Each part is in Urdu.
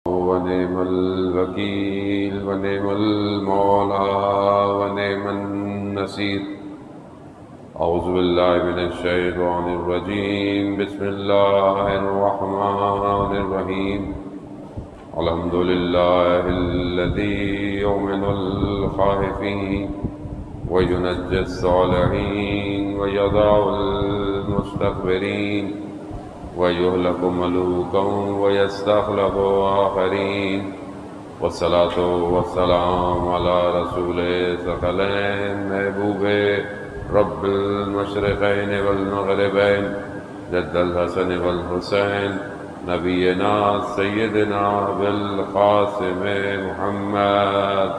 ونعم الوكيل ونعم المولى ونعم النصير. أعوذ بالله من الشيطان الرجيم. بسم الله الرحمن الرحيم. الحمد لله الذي يؤمن الخائفين وينجي الصالحين ويضع المستكبرين ويهلك ملوكا ويستخلف آخرين. والصلاة والسلام على رسول ثقلين محبوب رب المشرقين والمغربين جد الحسن والحسين نبينا سيدنا بالقاسم محمد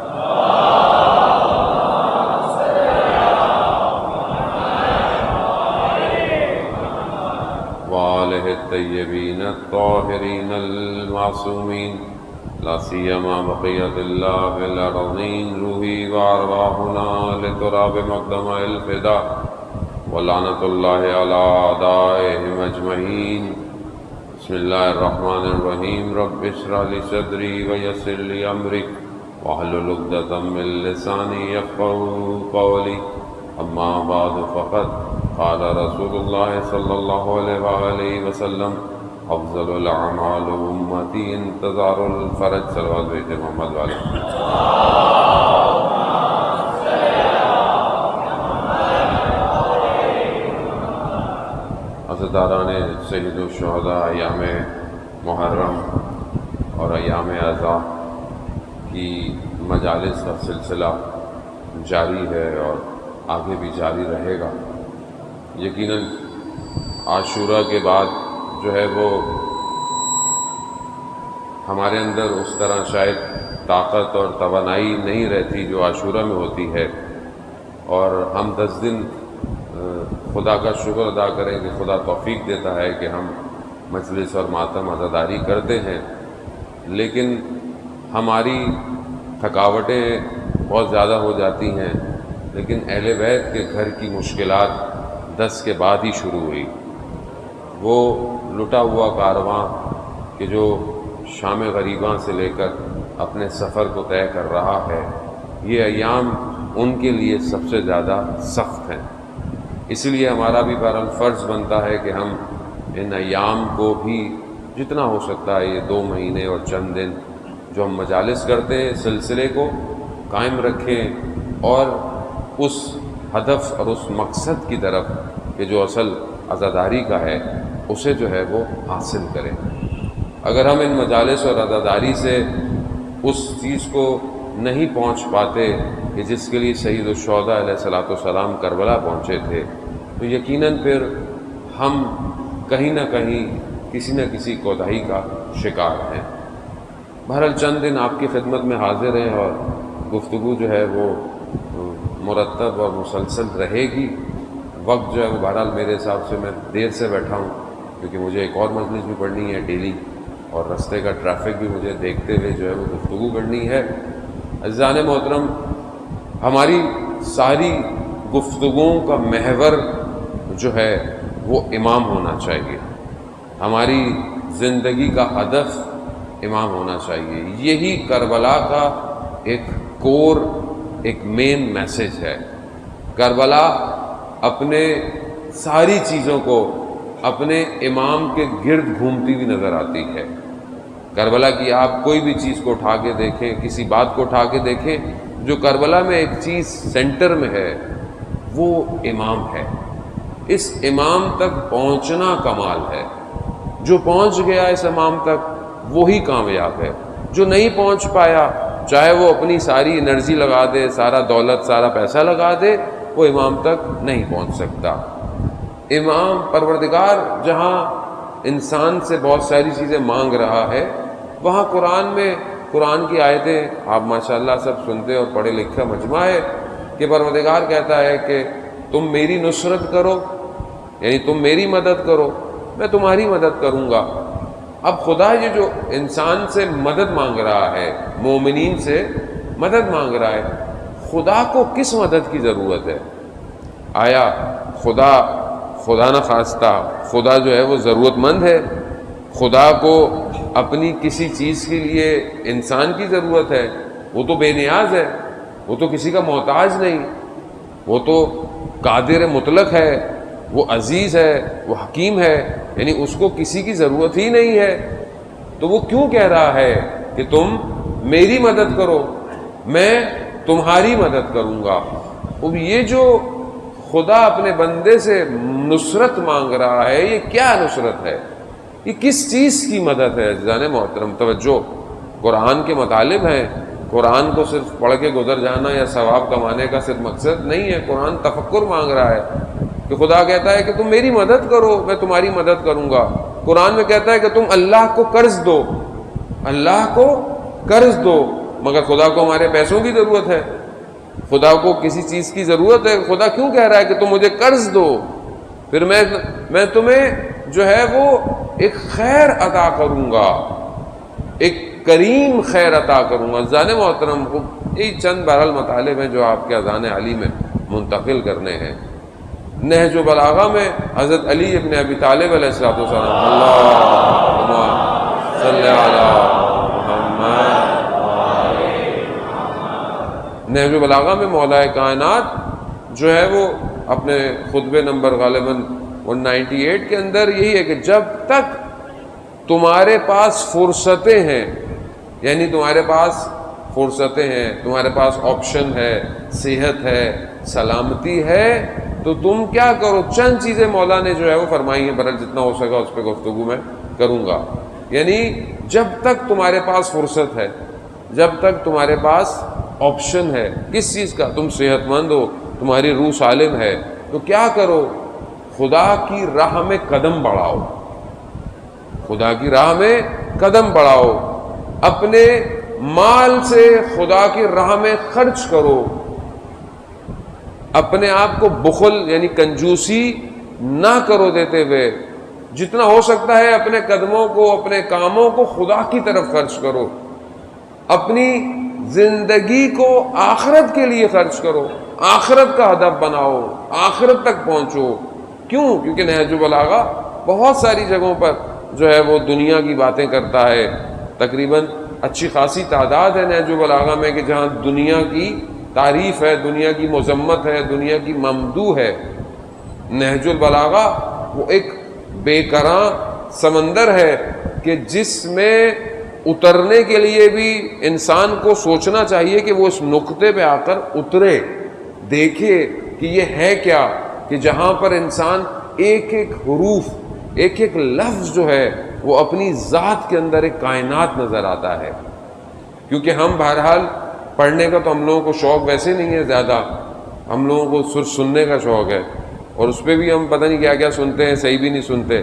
وآله الطيبين الطاهرين المعصومين، لا سيما بقية الله في الأرضين. روحي وأرواحنا لتراب مقدم الفداء، ولعنة الله على أعدائهم أجمعين. بسم الله الرحمن الرحيم. رب اشرح لي صدري ويسر لي أمري واحلل عقدة من لساني يفقهوا قولي. أما بعد فقد قال رسول الله صلى الله عليه وآله وسلم: أفضل الأعمال أمتي انتظار الفرج. صلوات بیت محمد والے. عزاداران سید الشہداء، ایام محرم اور ایام اعزاء کی مجالس کا سلسلہ جاری ہے اور آگے بھی جاری رہے گا. یقیناً عاشورہ کے بعد جو ہے وہ ہمارے اندر اس طرح شاید طاقت اور توانائی نہیں رہتی جو عاشورہ میں ہوتی ہے، اور ہم 10 دن خدا کا شکر ادا کریں کہ خدا توفیق دیتا ہے کہ ہم مجلس اور ماتم عزاداری کرتے ہیں. لیکن ہماری تھکاوٹیں بہت زیادہ ہو جاتی ہیں. لیکن اہل بیت کے گھر کی مشکلات 10 کے بعد ہی شروع ہوئی. وہ لٹا ہوا کارواں کہ جو شام غریباں سے لے کر اپنے سفر کو طے کر رہا ہے، یہ ایام ان کے لیے سب سے زیادہ سخت ہیں. اس لیے ہمارا بھی بہرحال فرض بنتا ہے کہ ہم ان ایام کو بھی جتنا ہو سکتا ہے، یہ 2 مہینے اور چند دن جو ہم مجالس کرتے ہیں، سلسلے کو قائم رکھیں اور اس ہدف اور اس مقصد کی طرف کہ جو اصل عزاداری کا ہے اسے جو ہے وہ حاصل کریں. اگر ہم ان مجالس اور عزاداری سے اس چیز کو نہیں پہنچ پاتے کہ جس کے لیے سید الشہداء علیہ الصلوۃ والسلام کربلا پہنچے تھے، تو یقیناً پھر ہم کہیں نہ کہیں کسی نہ کسی کوتاہی کا شکار ہیں. بہرحال چند دن آپ کی خدمت میں حاضر ہیں اور گفتگو جو ہے وہ مرتب اور مسلسل رہے گی. وقت جو ہے وہ بہرحال میرے حساب سے میں دیر سے بیٹھا ہوں کیونکہ مجھے ایک اور مجلس بھی پڑھنی ہے ڈیلی، اور رستے کا ٹریفک بھی مجھے دیکھتے ہوئے جو ہے وہ گفتگو کرنی ہے. عزیزان محترم، ہماری ساری گفتگوؤں کا محور جو ہے وہ امام ہونا چاہیے. ہماری زندگی کا ہدف امام ہونا چاہیے. یہی کربلا کا ایک کور، ایک مین میسج ہے. کربلا اپنے ساری چیزوں کو اپنے امام کے گرد گھومتی ہوئی نظر آتی ہے. کربلا کی آپ کوئی بھی چیز کو اٹھا کے دیکھیں، کسی بات کو اٹھا کے دیکھیں، جو کربلا میں ایک چیز سینٹر میں ہے وہ امام ہے. اس امام تک پہنچنا کمال ہے. جو پہنچ گیا اس امام تک وہی کامیاب ہے. جو نہیں پہنچ پایا، چاہے وہ اپنی ساری انرجی لگا دے، سارا دولت، سارا پیسہ لگا دے، وہ امام تک نہیں پہنچ سکتا. امام پروردگار جہاں انسان سے بہت ساری چیزیں مانگ رہا ہے، وہاں قرآن میں قرآن کی آیتیں آپ ماشاءاللہ سب سنتے اور پڑھے لکھے مجمع ہے کہ پروردگار کہتا ہے کہ تم میری نصرت کرو، یعنی تم میری مدد کرو، میں تمہاری مدد کروں گا. اب خدا یہ جو انسان سے مدد مانگ رہا ہے، مومنین سے مدد مانگ رہا ہے، خدا کو کس مدد کی ضرورت ہے؟ آیا خدا نہ خواستہ خدا جو ہے وہ ضرورت مند ہے؟ خدا کو اپنی کسی چیز کے لیے انسان کی ضرورت ہے، وہ تو بے نیاز ہے، وہ تو کسی کا محتاج نہیں، وہ تو قادر مطلق ہے، وہ عزیز ہے، وہ حکیم ہے، یعنی اس کو کسی کی ضرورت ہی نہیں ہے، تو وہ کیوں کہہ رہا ہے کہ تم میری مدد کرو، میں تمہاری مدد کروں گا؟ اب یہ جو خدا اپنے بندے سے نصرت مانگ رہا ہے، یہ کیا نصرت ہے؟ یہ کس چیز کی مدد ہے؟ عزیزان محترم توجہ، قرآن کے مطالب ہیں، قرآن کو صرف پڑھ کے گزر جانا یا ثواب کمانے کا صرف مقصد نہیں ہے، قرآن تفکر مانگ رہا ہے کہ خدا کہتا ہے کہ تم میری مدد کرو، میں تمہاری مدد کروں گا۔ قرآن میں کہتا ہے کہ تم اللہ کو قرض دو، اللہ کو قرض دو، مگر خدا کو ہمارے پیسوں کی ضرورت ہے، خدا کو کسی چیز کی ضرورت ہے، خدا کیوں کہہ رہا ہے کہ تم مجھے قرض دو، پھر میں تمہیں جو ہے وہ ایک خیر عطا کروں گا، ایک کریم خیر عطا کروں گا۔ عزیزان محترم، یہ چند بہرحال مطالب ہیں جو آپ کے اذان علی میں منتقل کرنے ہیں۔ نہج البلاغہ میں حضرت علی ابن ابی طالب علیہ الصلوۃ والسلام، اللہم صلی علی محمد، نہج البلاغہ میں مولا کائنات جو ہے وہ اپنے خطبے نمبر غالباً 198 کے اندر یہی ہے کہ جب تک تمہارے پاس فرصتیں ہیں، یعنی تمہارے پاس فرصتیں ہیں، تمہارے پاس آپشن ہے، صحت ہے، سلامتی ہے، تو تم کیا کرو؟ چند چیزیں مولا نے جو ہے وہ فرمائی ہیں، برحال جتنا ہو سکا اس پہ گفتگو میں کروں گا۔ یعنی جب تک تمہارے پاس فرصت ہے، جب تک تمہارے پاس آپشن ہے کس چیز کا، تم صحت مند ہو، تمہاری روح سالم ہے، تو کیا کرو؟ خدا کی راہ میں قدم بڑھاؤ، خدا کی راہ میں قدم بڑھاؤ، اپنے مال سے خدا کی راہ میں خرچ کرو، اپنے آپ کو بخل یعنی کنجوسی نہ کرو دیتے ہوئے، جتنا ہو سکتا ہے اپنے قدموں کو، اپنے کاموں کو خدا کی طرف خرچ کرو، اپنی زندگی کو آخرت کے لیے خرچ کرو، آخرت کا ہدف بناؤ، آخرت تک پہنچو۔ کیوں؟ کیونکہ نہج البلاغہ بہت ساری جگہوں پر جو ہے وہ دنیا کی باتیں کرتا ہے، تقریباً اچھی خاصی تعداد ہے نہج البلاغہ میں کہ جہاں دنیا کی تعریف ہے، دنیا کی مذمت ہے، دنیا کی ممدوح ہے۔ نہج البلاغہ وہ ایک بے کراں سمندر ہے کہ جس میں اترنے کے لیے بھی انسان کو سوچنا چاہیے کہ وہ اس نقطے پہ آ کر اترے، دیکھے کہ یہ ہے کیا، کہ جہاں پر انسان ایک ایک حروف، ایک ایک لفظ جو ہے وہ اپنی ذات کے اندر ایک کائنات نظر آتا ہے۔ کیونکہ ہم بہرحال پڑھنے کا تو ہم لوگوں کو شوق ویسے نہیں ہے زیادہ، ہم لوگوں کو صرف سننے کا شوق ہے، اور اس پہ بھی ہم پتہ نہیں کیا کیا سنتے ہیں، صحیح بھی نہیں سنتے۔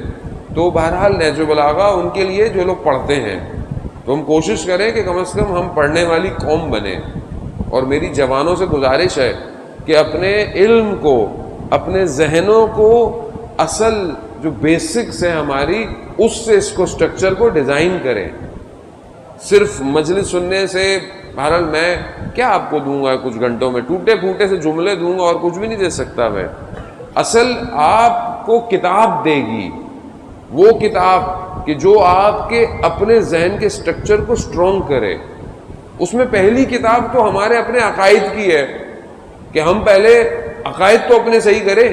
تو بہرحال نہج البلاغہ ان کے لیے جو لوگ پڑھتے ہیں، تو ہم کوشش کریں کہ کم از کم ہم پڑھنے والی قوم بنیں۔ اور میری جوانوں سے گزارش ہے کہ اپنے علم کو، اپنے ذہنوں کو اصل جو بیسکس ہیں ہماری، اس سے اس کو سٹرکچر کو ڈیزائن کریں۔ صرف مجلس سننے سے بہرحال میں کیا آپ کو دوں گا کچھ گھنٹوں میں؟ ٹوٹے پھوٹے سے جملے دوں گا اور کچھ بھی نہیں دے سکتا میں۔ اصل آپ کو کتاب دے گی، وہ کتاب کہ جو آپ کے اپنے ذہن کے سٹرکچر کو سٹرونگ کرے۔ اس میں پہلی کتاب تو ہمارے اپنے عقائد کی ہے کہ ہم پہلے عقائد تو اپنے صحیح کریں۔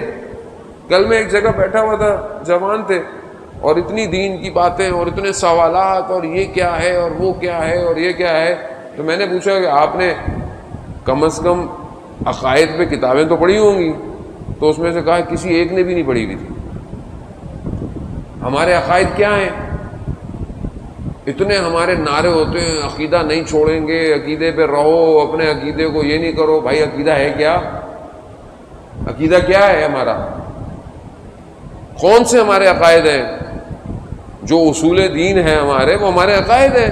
کل میں ایک جگہ بیٹھا ہوا تھا، جوان تھے، اور اتنی دین کی باتیں اور اتنے سوالات، اور یہ کیا ہے اور وہ کیا ہے اور یہ کیا ہے، تو میں نے پوچھا کہ آپ نے کم از کم عقائد پہ کتابیں تو پڑھی ہوں گی؟ تو اس میں سے کہا کسی ایک نے بھی نہیں پڑھی ہوئی تھی۔ ہمارے عقائد کیا ہیں؟ اتنے ہمارے نعرے ہوتے ہیں، عقیدہ نہیں چھوڑیں گے، عقیدے پہ رہو، اپنے عقیدے کو یہ نہیں کرو۔ بھائی عقیدہ ہے کیا؟ عقیدہ کیا ہے ہمارا؟ کون سے ہمارے عقائد ہیں؟ جو اصول دین ہیں ہمارے، وہ ہمارے عقائد ہیں۔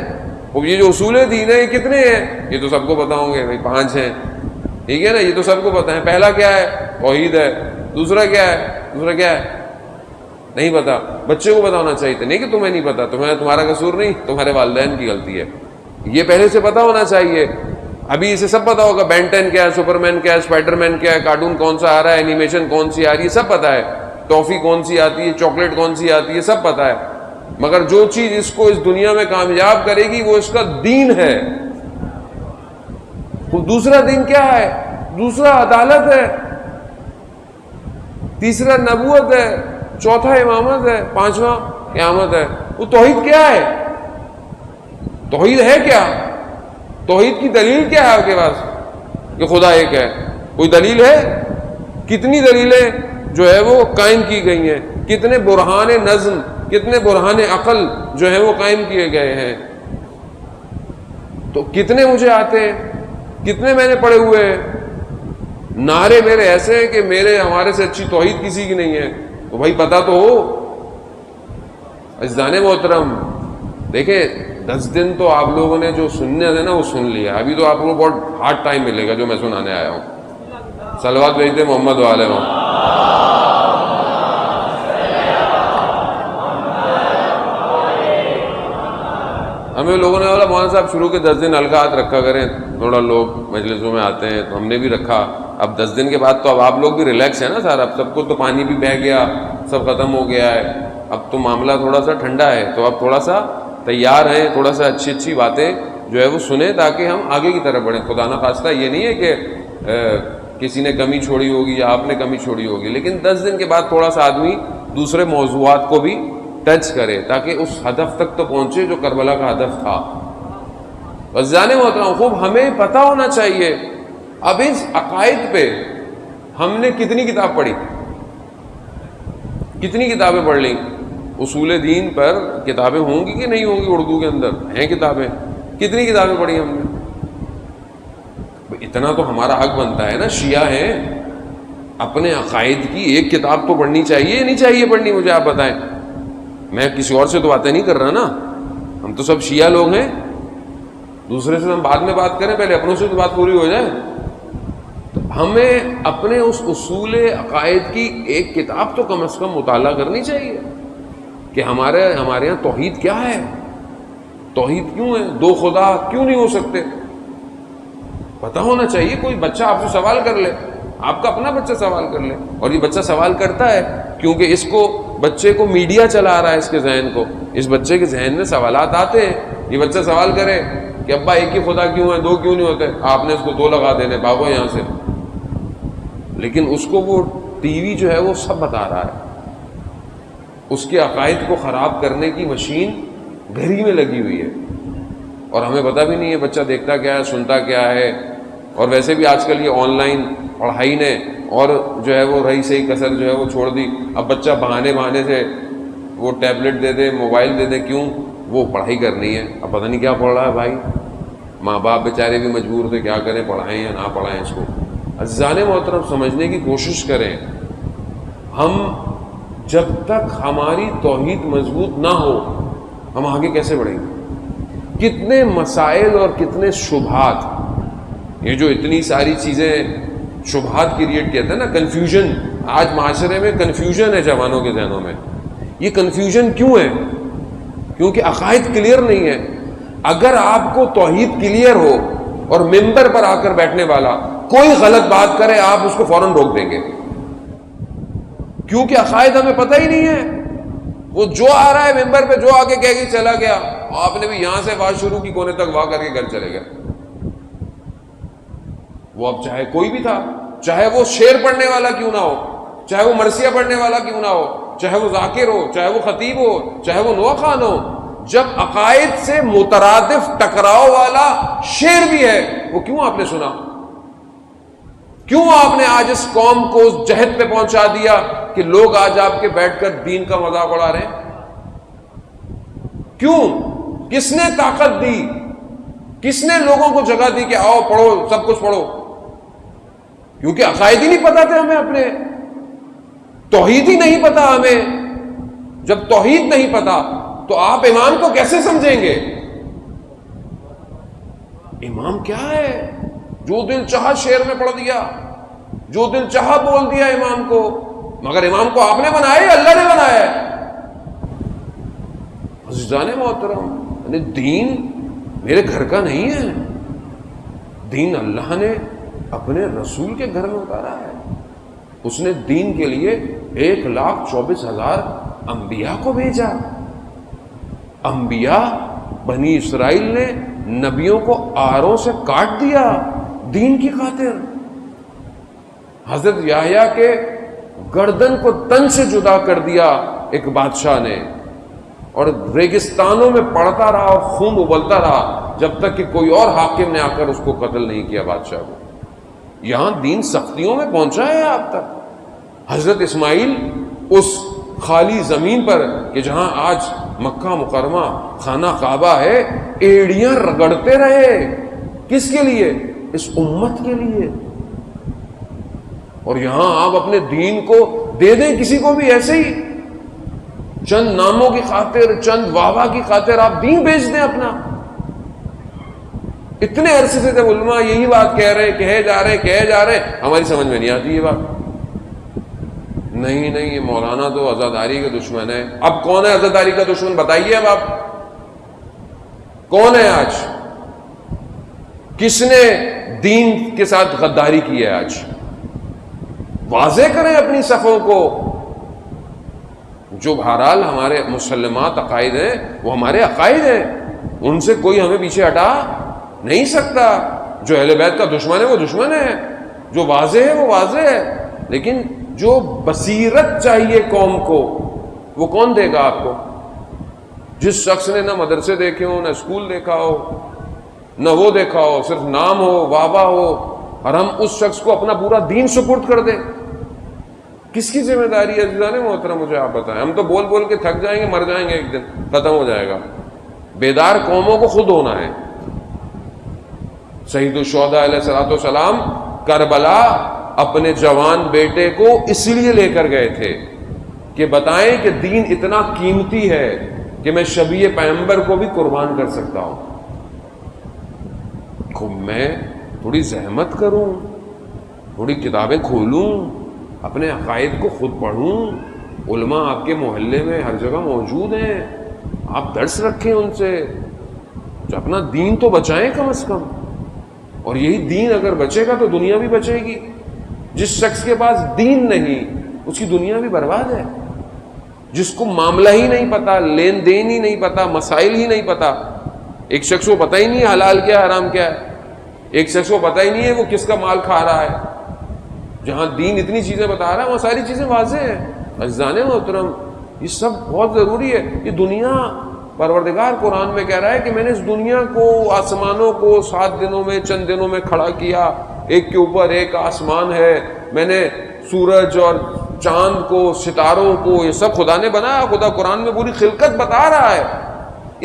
وہ یہ جو اصول دین ہے یہ کتنے ہیں؟ یہ تو سب کو پتا ہوں گے، بھائی 5 ہیں، ٹھیک ہے نا، یہ تو سب کو پتا ہے۔ پہلا کیا ہے؟ توحید ہے۔ دوسرا کیا ہے؟ دوسرا کیا ہے؟ نہیں پتا۔ بچے کو پتا ہونا چاہیے تھا، نہیں کہ تمہیں نہیں پتا، تمہارا قصور نہیں، تمہارے والدین کی غلطی ہے، یہ پہلے سے پتا ہونا چاہیے۔ ابھی اسے سب پتا ہوگا، بین 10 کیا ہے، سپر مین کیا ہے، اسپائڈر مین کیا ہے، کارٹون کون سا آ رہا ہے، اینیمیشن کون سی آ رہی ہے، سب پتا ہے، ٹافی کون سی آتی ہے، چاکلیٹ کون سی آتی ہے، سب پتا ہے۔ مگر جو چیز اس کو اس دنیا میں کامیاب کرے گی وہ اس کا دین ہے. دوسرا دین کیا ہے؟ دوسرا عدالت ہے، تیسرا نبوت ہے، چوتھا امامت ہے، پانچواں قیامت ہے. وہ توحید کیا ہے؟ توحید ہے کیا؟ توحید کی دلیل کیا ہے آپ کے پاس کہ خدا ایک ہے؟ کوئی دلیل ہے؟ کتنی دلیلیں جو ہے وہ قائم کی گئی ہیں، کتنے برہان نظم، کتنے برہان عقل جو ہے وہ قائم کیے گئے ہیں. تو کتنے مجھے آتے ہیں، کتنے میں نے پڑھے ہوئے ہیں. نعرے میرے ایسے ہیں کہ ہمارے سے اچھی توحید کسی کی نہیں ہے. تو بھائی پتہ تو ہو. عزیزان محترم دیکھیں 10 دن تو آپ لوگوں نے جو سننے تھے نا وہ سن لیا. ابھی تو آپ کو بہت ہارڈ ٹائم ملے گا جو میں سنانے آیا ہوں. صلوات بھیجتے محمد والے ہوں. ہمیں لوگوں نے بولا مولانا صاحب شروع کے 10 دن حلقات رکھا کریں، تھوڑا لوگ مجلسوں میں آتے ہیں، تو ہم نے بھی رکھا. اب 10 دن کے بعد تو اب آپ لوگ بھی ریلیکس ہیں نا سارا. اب سب کو تو پانی بھی بہہ گیا، سب ختم ہو گیا ہے. اب تو معاملہ تھوڑا سا ٹھنڈا ہے، تو اب تھوڑا سا تیار ہیں، تھوڑا سا اچھی باتیں جو ہے وہ سنیں تاکہ ہم آگے کی طرف بڑھیں. خدا نخواستہ یہ نہیں ہے کہ کسی نے کمی چھوڑی ہوگی یا آپ نے کمی چھوڑی ہوگی، لیکن 10 دن کے بعد تھوڑا سا آدمی دوسرے موضوعات کو بھی ٹچ کرے تاکہ اس ہدف تک تو پہنچے جو کربلا کا ہدف تھا. عزیزان محترم خوب ہمیں پتہ ہونا چاہیے اب اس عقائد پہ ہم نے کتنی کتاب پڑھی، کتنی کتابیں پڑھ لیں. اصول دین پر کتابیں ہوں گی کہ نہیں ہوں گی؟ اردو کے اندر ہیں کتابیں. کتنی کتابیں پڑھی ہم نے؟ اتنا تو ہمارا حق بنتا ہے نا. شیعہ ہیں، اپنے عقائد کی ایک کتاب تو پڑھنی چاہیے. نہیں چاہیے پڑھنی؟ مجھے آپ بتائیں. میں کسی اور سے تو باتیں نہیں کر رہا نا. ہم تو سب شیعہ لوگ ہیں. دوسرے سے ہم بعد میں بات کریں، پہلے اپنوں سے تو بات پوری ہو جائے. تو ہمیں اپنے اس اصول عقائد کی ایک کتاب تو کم از کم مطالعہ کرنی چاہیے کہ ہمارے یہاں توحید کیا ہے، توحید کیوں ہے، دو خدا کیوں نہیں ہو سکتے. پتہ ہونا چاہیے. کوئی بچہ آپ سے سوال کر لے، آپ کا اپنا بچہ سوال کر لے. اور یہ بچہ سوال کرتا ہے کیونکہ اس کو بچے کو میڈیا چلا رہا ہے، اس کے ذہن کو. اس بچے کے ذہن میں سوالات آتے ہیں. یہ بچہ سوال کرے کہ ابا ایک ہی خدا کیوں ہے، دو کیوں نہیں ہوتے؟ آپ نے اس کو 2 لگا دینے، بھاگو یہاں سے. لیکن اس کو وہ ٹی وی جو ہے وہ سب بتا رہا ہے. اس کے عقائد کو خراب کرنے کی مشین گھر ہی میں لگی ہوئی ہے اور ہمیں پتہ بھی نہیں ہے بچہ دیکھتا کیا ہے، سنتا کیا ہے. اور ویسے بھی آج کل یہ آن لائن پڑھائی نے اور جو ہے وہ رہی صحیح کسر جو ہے وہ چھوڑ دی. اب بچہ بہانے سے وہ ٹیبلٹ دے دے، موبائل دے دے. کیوں؟ وہ پڑھائی کرنی ہے. اب پتہ نہیں کیا پڑھ رہا ہے بھائی. ماں باپ بیچارے بھی مجبور تھے، کیا کریں، پڑھائیں یا نہ پڑھائیں اس کو. عزیزان محترم سمجھنے کی کوشش کریں. ہم جب تک ہماری توحید مضبوط نہ ہو ہم آگے کیسے بڑھیں گے؟ کتنے مسائل اور کتنے شبہات، یہ جو اتنی ساری چیزیں شبہات کریٹ کہتے ہیں نا، کنفیوژن. آج معاشرے میں کنفیوژن ہے جوانوں کے ذہنوں میں. یہ کنفیوژن کیوں ہے؟ کیونکہ عقائد کلیئر نہیں ہے. اگر آپ کو توحید کلیئر ہو اور ممبر پر آ کر بیٹھنے والا کوئی غلط بات کرے آپ اس کو فوراً روک دیں گے، کیونکہ عقائد ہمیں پتہ ہی نہیں ہے. وہ جو آ رہا ہے ممبر پہ، جو آگے کہہ کے چلا گیا، آپ نے بھی یہاں سے بات شروع کی، کونے تک واہ کر کے گھر چلے گئے. وہ اب چاہے کوئی بھی تھا، چاہے وہ شعر پڑھنے والا کیوں نہ ہو، چاہے وہ مرثیہ پڑھنے والا کیوں نہ ہو، چاہے وہ ذاکر ہو، چاہے وہ خطیب ہو، چاہے وہ نوح خان ہو، جب عقائد سے مترادف ٹکراؤ والا شعر بھی ہے وہ کیوں آپ نے سنا؟ کیوں آپ نے آج اس قوم کو اس جہد پہ پہنچا دیا کہ لوگ آج آپ کے بیٹھ کر دین کا مذاق اڑا رہے ہیں؟ کیوں؟ کس نے طاقت دی؟ کس نے لوگوں کو جگہ دی کہ آؤ پڑھو، سب کچھ پڑھو؟ کیونکہ عقائد ہی نہیں پتا تھے ہمیں، اپنے توحید ہی نہیں پتا ہمیں. جب توحید نہیں پتا تو آپ امام کو کیسے سمجھیں گے؟ امام کیا ہے؟ جو دل چاہا شعر میں پڑھ دیا، جو دل چاہا بول دیا امام کو. مگر امام کو آپ نے بنایا یا اللہ نے بنایا ہے؟ عزیزان محترم دین میرے گھر کا نہیں ہے. دین اللہ نے اپنے رسول کے گھر میں اتارا ہے. اس نے دین کے لیے 1,24,000 انبیاء کو بھیجا. انبیاء بنی اسرائیل نے نبیوں کو آروں سے کاٹ دیا دین کی خاطر. حضرت یحییٰ کے گردن کو تن سے جدا کر دیا ایک بادشاہ نے، اور ریگستانوں میں پڑتا رہا اور خون ابلتا رہا جب تک کہ کوئی اور حاکم نے آ کر اس کو قتل نہیں کیا بادشاہ کو. یہاں دین سختیوں میں پہنچا ہے آپ تک. حضرت اسماعیل اس خالی زمین پر کہ جہاں آج مکہ مکرمہ خانہ کعبہ ہے، ایڑیاں رگڑتے رہے. کس کے لیے؟ اس امت کے لیے. اور یہاں آپ اپنے دین کو دے دیں کسی کو بھی ایسے ہی، چند ناموں کی خاطر، چند واہ کی خاطر آپ دین بیچ دیں اپنا. اتنے عرصے سے جب علماء یہی بات کہہ رہے کہے جا رہے ہماری سمجھ میں نہیں آتی یہ بات. نہیں یہ مولانا تو عزاداری کا دشمن ہے. اب کون ہے عزاداری کا دشمن بتائیے. اب آپ کون ہے؟ آج کس نے دین کے ساتھ غداری کی ہے؟ آج واضح کریں اپنی صفوں کو. جو بہرحال ہمارے مسلمات عقائد ہیں وہ ہمارے عقائد ہیں، ان سے کوئی ہمیں پیچھے ہٹا نہیں سکتا. جو اہل بیت کا دشمن ہے وہ دشمن ہے، جو واضح ہے وہ واضح ہے. لیکن جو بصیرت چاہیے قوم کو وہ کون دے گا آپ کو؟ جس شخص نے نہ مدرسے دیکھے ہو، نہ اسکول دیکھا ہو، نہ وہ دیکھا ہو، صرف نام ہو، واہ ہو، اور ہم اس شخص کو اپنا پورا دین سپرد کر دیں. کس کی ذمہ داری ہے عزیزان محترم؟ مجھے آپ بتائیں. ہم تو بول کے تھک جائیں گے، مر جائیں گے، ایک دن ختم ہو جائے گا. بیدار قوموں کو خود ہونا ہے. سید الشہداء علیہ الصلوۃ والسلام کربلا اپنے جوان بیٹے کو اس لیے لے کر گئے تھے کہ بتائیں کہ دین اتنا قیمتی ہے کہ میں شبیہ پیغمبر کو بھی قربان کر سکتا ہوں. میں تھوڑی زحمت کروں، تھوڑی کتابیں کھولوں، اپنے عقائد کو خود پڑھوں. علماء آپ کے محلے میں ہر جگہ موجود ہیں، آپ درس رکھیں ان سے. جو اپنا دین تو بچائیں کم از کم. اور یہی دین اگر بچے گا تو دنیا بھی بچے گی. جس شخص کے پاس دین نہیں اس کی دنیا بھی برباد ہے. جس کو معاملہ ہی نہیں پتا، لین دین ہی نہیں پتا، مسائل ہی نہیں پتا. ایک شخص کو پتہ ہی نہیں ہے حلال کیا حرام کیا ہے. ایک شخص کو پتہ ہی نہیں ہے وہ کس کا مال کھا رہا ہے. جہاں دین اتنی چیزیں بتا رہا ہے وہاں ساری چیزیں واضح ہیں. عزیزان محترم یہ سب بہت ضروری ہے. یہ دنیا پروردگار قرآن میں کہہ رہا ہے کہ میں نے اس دنیا کو، آسمانوں کو 7 دنوں میں، چند دنوں میں کھڑا کیا. ایک کے اوپر ایک آسمان ہے. میں نے سورج اور چاند کو، ستاروں کو، یہ سب خدا نے بنایا. خدا قرآن میں پوری خلقت بتا رہا ہے.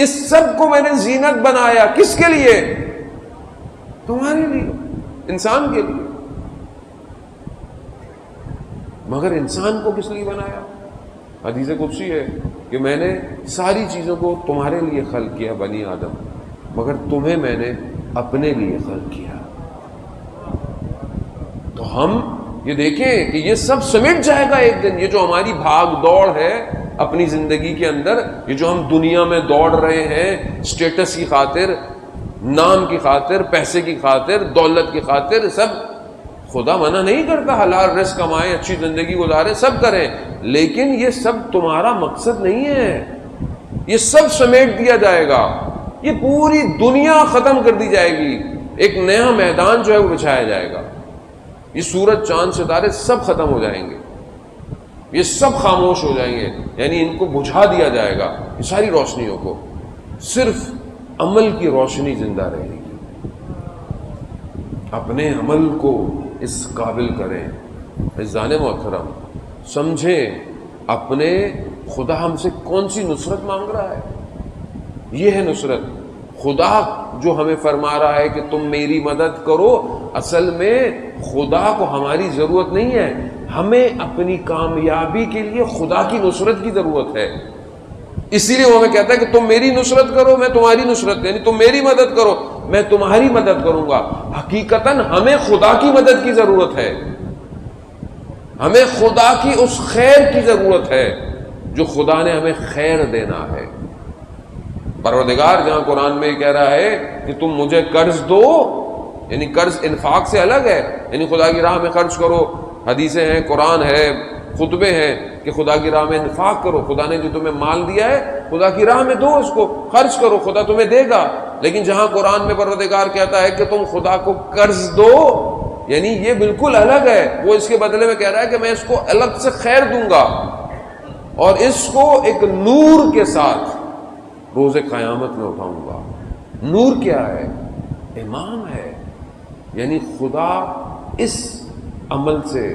اس سب کو میں نے زینت بنایا. کس کے لیے؟ تمہارے لیے، انسان کے لیے. مگر انسان کو کس لیے بنایا؟ حدیث قدسی ہے کہ میں نے ساری چیزوں کو تمہارے لیے خلق کیا بنی آدم، مگر تمہیں میں نے اپنے لیے خلق کیا. تو ہم یہ دیکھیں کہ یہ سب سمٹ جائے گا ایک دن. یہ جو ہماری بھاگ دوڑ ہے اپنی زندگی کے اندر، یہ جو ہم دنیا میں دوڑ رہے ہیں اسٹیٹس کی خاطر، نام کی خاطر، پیسے کی خاطر، دولت کی خاطر، سب خدا منع نہیں کرتا. حلال رزق کمائیں، اچھی زندگی گزاریں، سب کریں، لیکن یہ سب تمہارا مقصد نہیں ہے. یہ سب سمیٹ دیا جائے گا. یہ پوری دنیا ختم کر دی جائے گی. ایک نیا میدان جو ہے وہ بچھایا جائے گا. یہ سورج چاند ستارے سب ختم ہو جائیں گے. یہ سب خاموش ہو جائیں گے، یعنی ان کو بجھا دیا جائے گا. یہ ساری روشنیوں کو صرف عمل کی روشنی زندہ رہے گی. اپنے عمل کو اس قابل کریں. عزیزان محترم سمجھیں اپنے خدا ہم سے کون سی نصرت مانگ رہا ہے. یہ ہے نصرت. خدا جو ہمیں فرما رہا ہے کہ تم میری مدد کرو، اصل میں خدا کو ہماری ضرورت نہیں ہے. ہمیں اپنی کامیابی کے لیے خدا کی نصرت کی ضرورت ہے. اسی لیے وہ ہمیں کہتا ہے کہ تم میری نصرت کرو میں تمہاری نصرت، یعنی تم میری مدد کرو میں تمہاری مدد کروں گا. حقیقتاً ہمیں خدا کی مدد کی ضرورت ہے. ہمیں خدا کی اس خیر کی ضرورت ہے جو خدا نے ہمیں خیر دینا ہے. پروردگار جہاں قرآن میں کہہ رہا ہے کہ تم مجھے قرض دو، یعنی قرض انفاق سے الگ ہے، یعنی خدا کی راہ میں خرچ کرو. حدیثیں ہیں، قرآن ہے، خطبے ہیں کہ خدا کی راہ میں انفاق کرو. خدا نے جو تمہیں مال دیا ہے خدا کی راہ میں دو، اس کو خرچ کرو، خدا تمہیں دے گا۔ لیکن جہاں قرآن میں پروردگار کہتا ہے کہ تم خدا کو قرض دو، یعنی یہ بالکل الگ ہے۔ وہ اس کے بدلے میں کہہ رہا ہے کہ میں اس کو الگ سے خیر دوں گا اور اس کو ایک نور کے ساتھ روز قیامت میں اٹھاؤں گا۔ نور کیا ہے؟ امام ہے، یعنی خدا اس عمل سے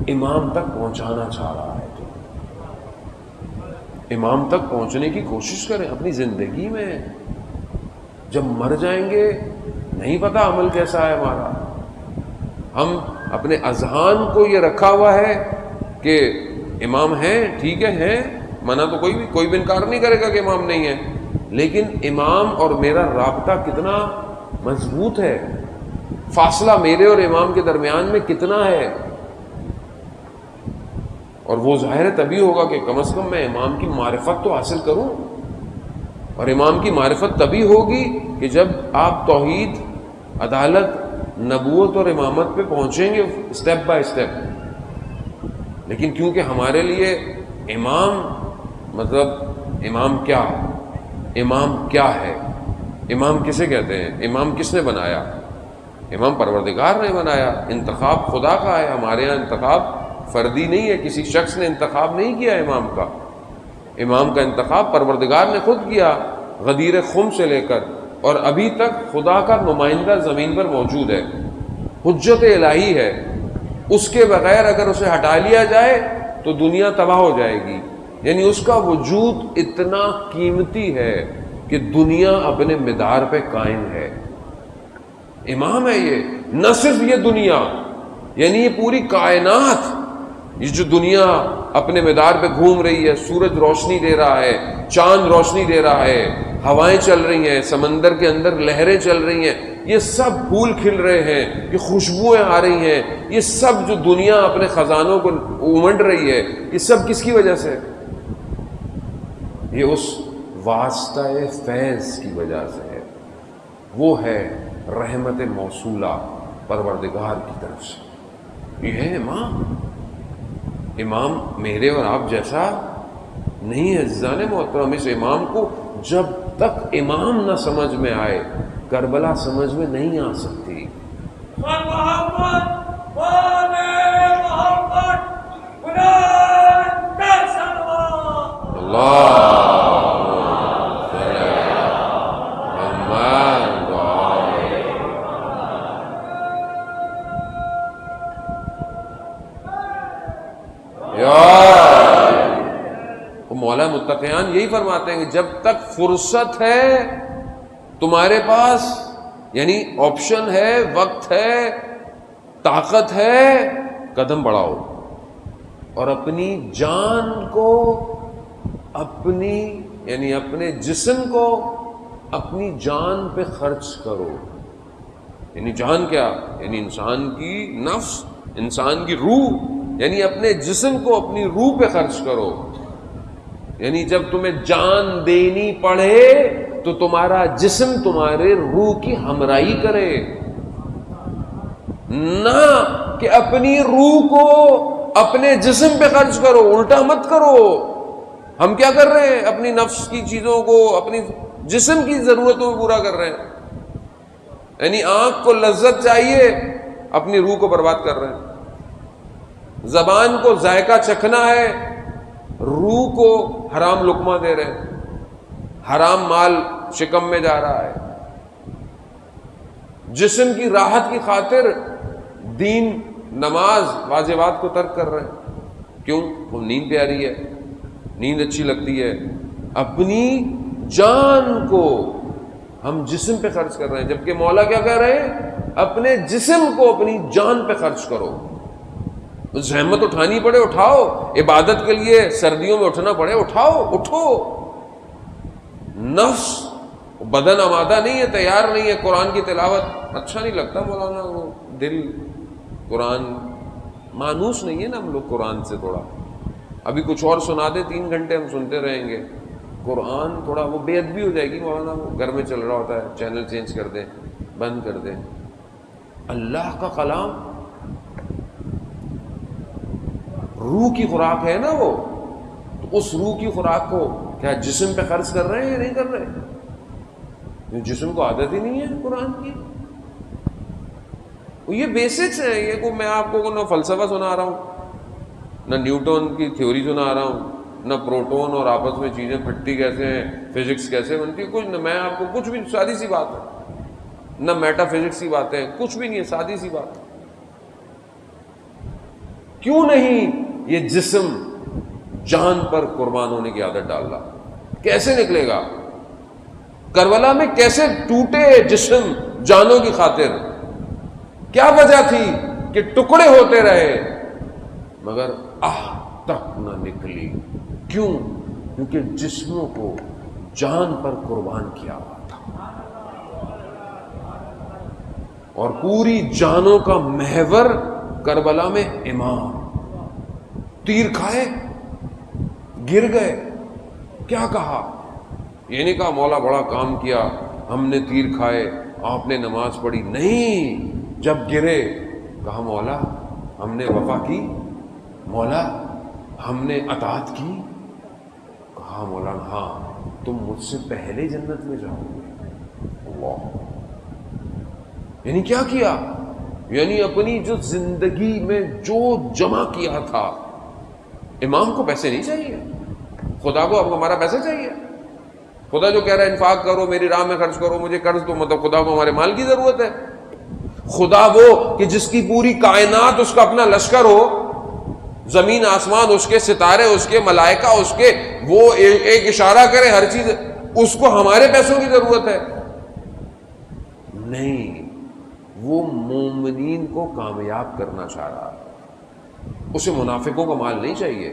امام تک پہنچانا چاہ رہا ہے۔ تو امام تک پہنچنے کی کوشش کریں اپنی زندگی میں۔ جب مر جائیں گے نہیں پتا عمل کیسا ہے ہمارا۔ ہم اپنے اذہان کو یہ رکھا ہوا ہے کہ امام ہیں، ٹھیک ہے ہیں، منع تو کوئی بھی انکار نہیں کرے گا کہ امام نہیں ہے، لیکن امام اور میرا رابطہ کتنا مضبوط ہے، فاصلہ میرے اور امام کے درمیان میں کتنا ہے۔ اور وہ ظاہر تبھی ہوگا کہ کم از کم میں امام کی معرفت تو حاصل کروں، اور امام کی معرفت تبھی ہوگی کہ جب آپ توحید، عدالت، نبوت اور امامت پہ پہنچیں گے اسٹیپ بائی اسٹیپ۔ لیکن کیونکہ ہمارے لیے امام مطلب امام کیا ہے، امام کسے کہتے ہیں، امام کس نے بنایا؟ امام پروردگار نے بنایا، انتخاب خدا کا ہے۔ ہمارے ہاں انتخاب فردی نہیں ہے، کسی شخص نے انتخاب نہیں کیا امام کا۔ امام کا انتخاب پروردگار نے خود کیا، غدیر خم سے لے کر، اور ابھی تک خدا کا نمائندہ زمین پر موجود ہے، حجت الہی ہے۔ اس کے بغیر اگر اسے ہٹا لیا جائے تو دنیا تباہ ہو جائے گی، یعنی اس کا وجود اتنا قیمتی ہے کہ دنیا اپنے مدار پہ قائم ہے۔ امام ہے یہ، نہ صرف یہ دنیا، یعنی یہ پوری کائنات، یہ جو دنیا اپنے مدار پہ گھوم رہی ہے، سورج روشنی دے رہا ہے، چاند روشنی دے رہا ہے، ہوائیں چل رہی ہیں، سمندر کے اندر لہریں چل رہی ہیں، یہ سب پھول کھل رہے ہیں، یہ خوشبوئیں آ رہی ہیں، یہ سب جو دنیا اپنے خزانوں کو امنڈ رہی ہے، یہ سب کس کی وجہ سے؟ یہ اس واسطہ فیض کی وجہ سے ہے، وہ ہے رحمت موصولہ پروردگار کی طرف سے۔ یہ ہے امام۔ امام میرے اور آپ جیسا نہیں ہے عزیزان محترم۔ اس امام کو جب تک امام نہ سمجھ میں آئے کربلا سمجھ میں نہیں آ سکتی۔ مولا متقیان یہی فرماتے ہیں کہ جب تک فرصت ہے تمہارے پاس، یعنی آپشن ہے، وقت ہے، طاقت ہے، قدم بڑھاؤ اور اپنی جان کو، اپنے جسم کو اپنی جان پہ خرچ کرو۔ یعنی جان کیا؟ یعنی انسان کی نفس، انسان کی روح، یعنی اپنے جسم کو اپنی روح پہ خرچ کرو۔ یعنی جب تمہیں جان دینی پڑے تو تمہارا جسم تمہارے روح کی ہمراہی کرے، نہ کہ اپنی روح کو اپنے جسم پہ خرچ کرو۔ الٹا مت کرو۔ ہم کیا کر رہے ہیں؟ اپنی نفس کی چیزوں کو اپنی جسم کی ضرورتوں کو پورا کر رہے ہیں، یعنی آنکھ کو لذت چاہیے، اپنی روح کو برباد کر رہے ہیں۔ زبان کو ذائقہ چکھنا ہے، روح کو حرام لقمہ دے رہے ہیں، حرام مال شکم میں جا رہا ہے۔ جسم کی راحت کی خاطر دین، نماز، واجبات کو ترک کر رہے ہیں۔ کیوں؟ وہ نیند پیاری ہے، نیند اچھی لگتی ہے۔ اپنی جان کو ہم جسم پہ خرچ کر رہے ہیں، جبکہ مولا کیا کہہ رہے ہیں؟ اپنے جسم کو اپنی جان پہ خرچ کرو۔ زحمت اٹھانی پڑے اٹھاؤ، عبادت کے لیے سردیوں میں اٹھنا پڑے اٹھو۔ نفس بدن آمادہ نہیں ہے، تیار نہیں ہے، قرآن کی تلاوت اچھا نہیں لگتا مولانا، وہ دل قرآن مانوس نہیں ہے نا ہم لوگ قرآن سے، تھوڑا ابھی کچھ اور سنا دے 3 گھنٹے ہم سنتے رہیں گے قرآن، تھوڑا وہ بے ادبی ہو جائے گی مولانا، وہ گھر میں چل رہا ہوتا ہے، چینل چینج کر دیں، بند کر دیں۔ اللہ کا کلام روح کی خوراک ہے نا، وہ تو اس روح کی خوراک کو کیا جسم پہ خرچ کر رہے ہیں یا نہیں کر رہے؟ جسم کو عادت ہی نہیں ہے قرآن کی. یہ بیسکس ہیں. یہ کو میں آپ کو نہ فلسفہ سنا رہا ہوں، نہ نیوٹن کی تھیوری سنا رہا ہوں، نہ پروٹون اور آپس میں چیزیں پھٹتی کیسے ہیں، فزکس کیسے بنتی ہے، کچھ نہ. میں آپ کو کچھ بھی، سادی سی بات ہے، نہ میٹا فزکس کی باتیں، کچھ بھی نہیں ہے، سادی سی بات. کیوں نہیں یہ جسم جان پر قربان ہونے کی عادت ڈال رہا؟ کیسے نکلے گا؟ کربلا میں کیسے ٹوٹے جسم جانوں کی خاطر؟ کیا وجہ تھی کہ ٹکڑے ہوتے رہے مگر آہ تک نہ نکلی؟ کیوں؟ کیونکہ جسموں کو جان پر قربان کیا ہوا تھا. اور پوری جانوں کا محور کربلا میں امام. تیر کھائے، گر گئے، کیا کہا؟ یہ نہیں کہا مولا بڑا کام کیا، ہم نے تیر کھائے، آپ نے نماز پڑھی. نہیں، جب گرے کہا مولا ہم نے وفا کی، مولا ہم نے اطاعت کی. کہا مولا ہاں تم مجھ سے پہلے جنت میں جاؤ گے. اللہ، یعنی کیا کیا؟ یعنی اپنی جو زندگی میں جو جمع کیا تھا. امام کو پیسے نہیں چاہیے، خدا کو اب ہمارا پیسہ چاہیے. خدا جو کہہ رہا ہے انفاق کرو، میری راہ میں خرچ کرو، مجھے قرض دو، مطلب خدا کو ہمارے مال کی ضرورت ہے. خدا وہ کہ جس کی پوری کائنات اس کا اپنا لشکر ہو، زمین آسمان اس کے، ستارے اس کے، ملائکہ اس کے، وہ ایک اشارہ کرے ہر چیز، اس کو ہمارے پیسوں کی ضرورت ہے؟ نہیں، وہ مومنین کو کامیاب کرنا چاہ رہا ہے. اسے منافقوں کا مال نہیں چاہیے.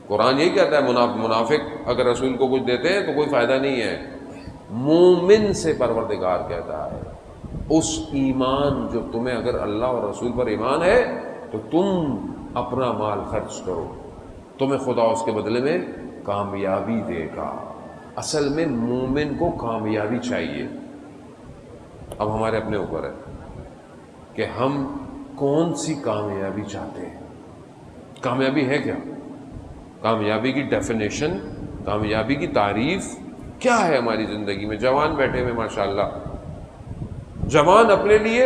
قرآن یہی کہتا ہے منافق اگر رسول کو کچھ دیتے ہیں تو کوئی فائدہ نہیں ہے. مومن سے پروردگار کہتا ہے اس ایمان جو تمہیں، اگر اللہ اور رسول پر ایمان ہے تو تم اپنا مال خرچ کرو، تمہیں خدا اس کے بدلے میں کامیابی دے گا. اصل میں مومن کو کامیابی چاہیے. اب ہمارے اپنے اوپر ہے کہ ہم کون سی کامیابی چاہتے ہیں. کامیابی ہے کیا؟ کامیابی کی ڈیفینیشن، کامیابی کی تعریف کیا ہے ہماری زندگی میں؟ جوان بیٹھے ہوئے ماشاءاللہ، جوان اپنے لیے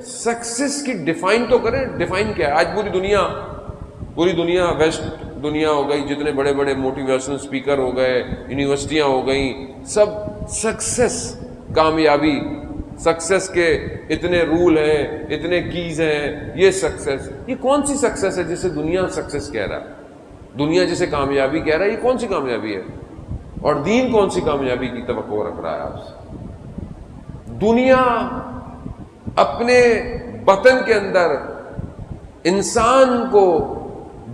سکسیس کی ڈیفائن تو کریں. ڈیفائن کیا ہے؟ آج پوری دنیا ویسٹ دنیا ہو گئی، جتنے بڑے بڑے موٹیویشنل اسپیکر ہو گئے، یونیورسٹیاں ہو گئیں، سب سکسیس، کامیابی، سکسیس کے اتنے رول ہیں، اتنے کیز ہیں. یہ سکسیس، یہ کون سی سکسیس ہے جسے دنیا سکسیس کہہ رہا ہے؟ دنیا جسے کامیابی کہہ رہا ہے، یہ کون سی کامیابی ہے؟ اور دین کون سی کامیابی کی توقع رکھ رہا ہے آپ سے؟ دنیا اپنے بطن کے اندر انسان کو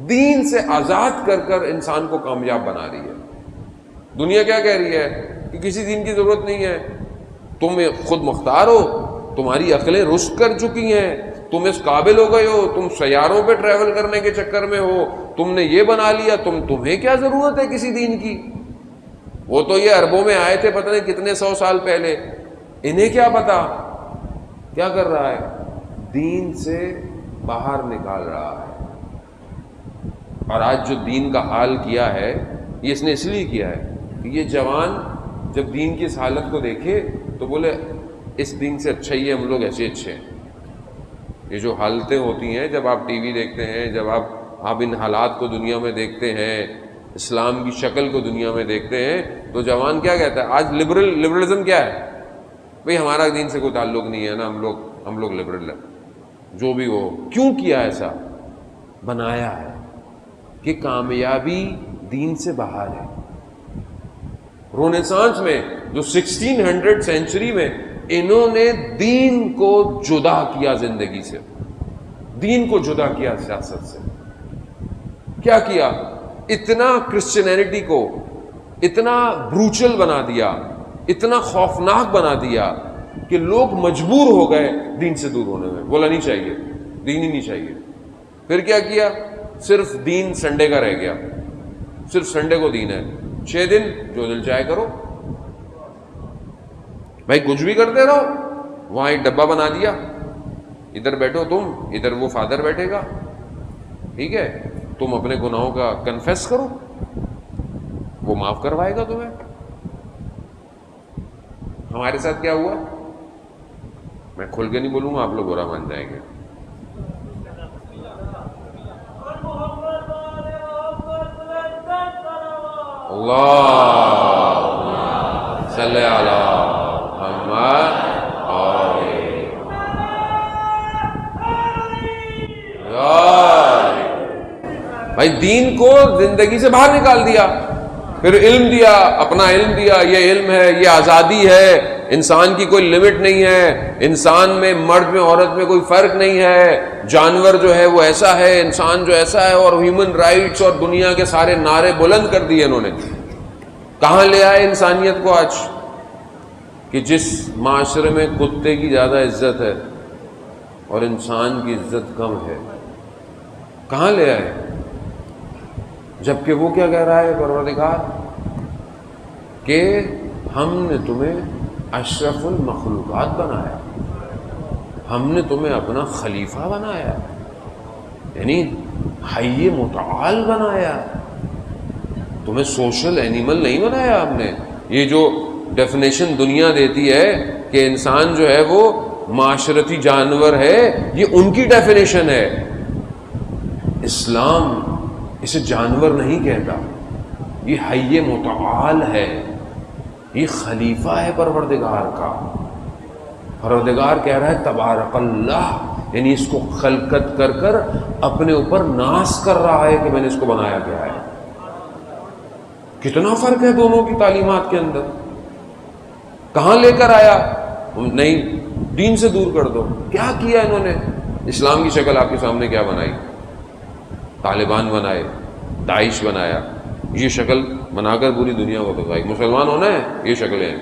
دین سے آزاد کر کر انسان کو کامیاب بنا رہی ہے. دنیا کیا کہہ رہی ہے کہ کسی دین کی ضرورت نہیں ہے، تم خود مختار ہو، تمہاری عقلیں رشد کر چکی ہیں، تم اس قابل ہو گئے ہو، تم سیاروں پہ ٹریول کرنے کے چکر میں ہو، تم نے یہ بنا لیا، تمہیں کیا ضرورت ہے کسی دین کی؟ وہ تو یہ عربوں میں آئے تھے پتہ نہیں کتنے 100 سال پہلے، انہیں کیا پتا کیا کر رہا ہے؟ دین سے باہر نکال رہا ہے. اور آج جو دین کا حال کیا ہے، یہ اس نے اس لیے کیا ہے کہ یہ جوان جب دین کی اس حالت کو دیکھے تو بولے اس دین سے اچھا ہی ہے ہم لوگ ایسے اچھے ہیں. یہ جو حالتیں ہوتی ہیں جب آپ ٹی وی دیکھتے ہیں، جب آپ ان حالات کو دنیا میں دیکھتے ہیں، اسلام کی شکل کو دنیا میں دیکھتے ہیں، تو جوان کیا کہتا ہے؟ آج لبرلزم کیا ہے؟ بھئی ہمارا دین سے کوئی تعلق نہیں ہے نا، ہم لوگ لبرل ہیں، جو بھی ہو. کیوں کیا ایسا؟ بنایا ہے کہ کامیابی دین سے باہر ہے. رونیسانس میں جو 1600 سینچری میں انہوں نے دین کو جدا کیا زندگی سے، دین کو جدا کیا سیاست سے. کیا کیا؟ اتنا کرسچینٹی کو اتنا بروچل بنا دیا، اتنا خوفناک بنا دیا کہ لوگ مجبور ہو گئے دین سے دور ہونے میں. بولا نہیں چاہیے، دین ہی نہیں چاہیے. پھر کیا کیا؟ صرف دین سنڈے کا رہ گیا، صرف سنڈے کو دین ہے، 6 دن جو دل چاہے کرو. بھائی کچھ بھی کرتے رہو. وہاں ایک ڈبہ بنا دیا، ادھر بیٹھو تم، ادھر وہ فادر بیٹھے گا، ٹھیک ہے؟ تم اپنے گناہوں کا کنفیس کرو، وہ معاف کروائے گا تمہیں. ہمارے ساتھ کیا ہوا؟ میں کھل کے نہیں بولوں گا، آپ لوگ برا مان جائیں گے. اللہ صلی علی محمد. بھائی دین کو زندگی سے باہر نکال دیا، پھر علم دیا، اپنا علم دیا، یہ علم ہے، یہ آزادی ہے، انسان کی کوئی لمٹ نہیں ہے، انسان میں مرد میں عورت میں کوئی فرق نہیں ہے، جانور جو ہے وہ ایسا ہے، انسان جو ایسا ہے، اور ہیومن رائٹس اور دنیا کے سارے نعرے بلند کر دیے انہوں نے. کہاں لے آئے انسانیت کو آج کہ جس معاشرے میں کتے کی زیادہ عزت ہے اور انسان کی عزت کم ہے. کہاں لے آئے؟ جبکہ وہ کیا کہہ رہا ہے پروردگار کہ ہم نے تمہیں اشرف المخلوقات بنایا، ہم نے تمہیں اپنا خلیفہ بنایا، یعنی حی متعال بنایا، تمہیں سوشل اینیمل نہیں بنایا ہم نے. یہ جو ڈیفینیشن دنیا دیتی ہے کہ انسان جو ہے وہ معاشرتی جانور ہے، یہ ان کی ڈیفینیشن ہے. اسلام اسے جانور نہیں کہتا، یہ حی متعال ہے، یہ خلیفہ ہے پروردگار کا. پروردگار کہہ رہا ہے تبارک اللہ، یعنی اس کو خلقت کر کر اپنے اوپر ناز کر رہا ہے کہ میں نے اس کو بنایا گیا ہے. کتنا فرق ہے دونوں کی تعلیمات کے اندر. کہاں لے کر آیا؟ نہیں، دین سے دور کر دو. کیا کیا انہوں نے؟ اسلام کی شکل آپ کے سامنے کیا بنائی؟ طالبان بنائے، داعش بنایا، یہ شکل بنا کر پوری دنیا کو دکھائی. مسلمان ہونا ہے یہ شکلیں ہیں،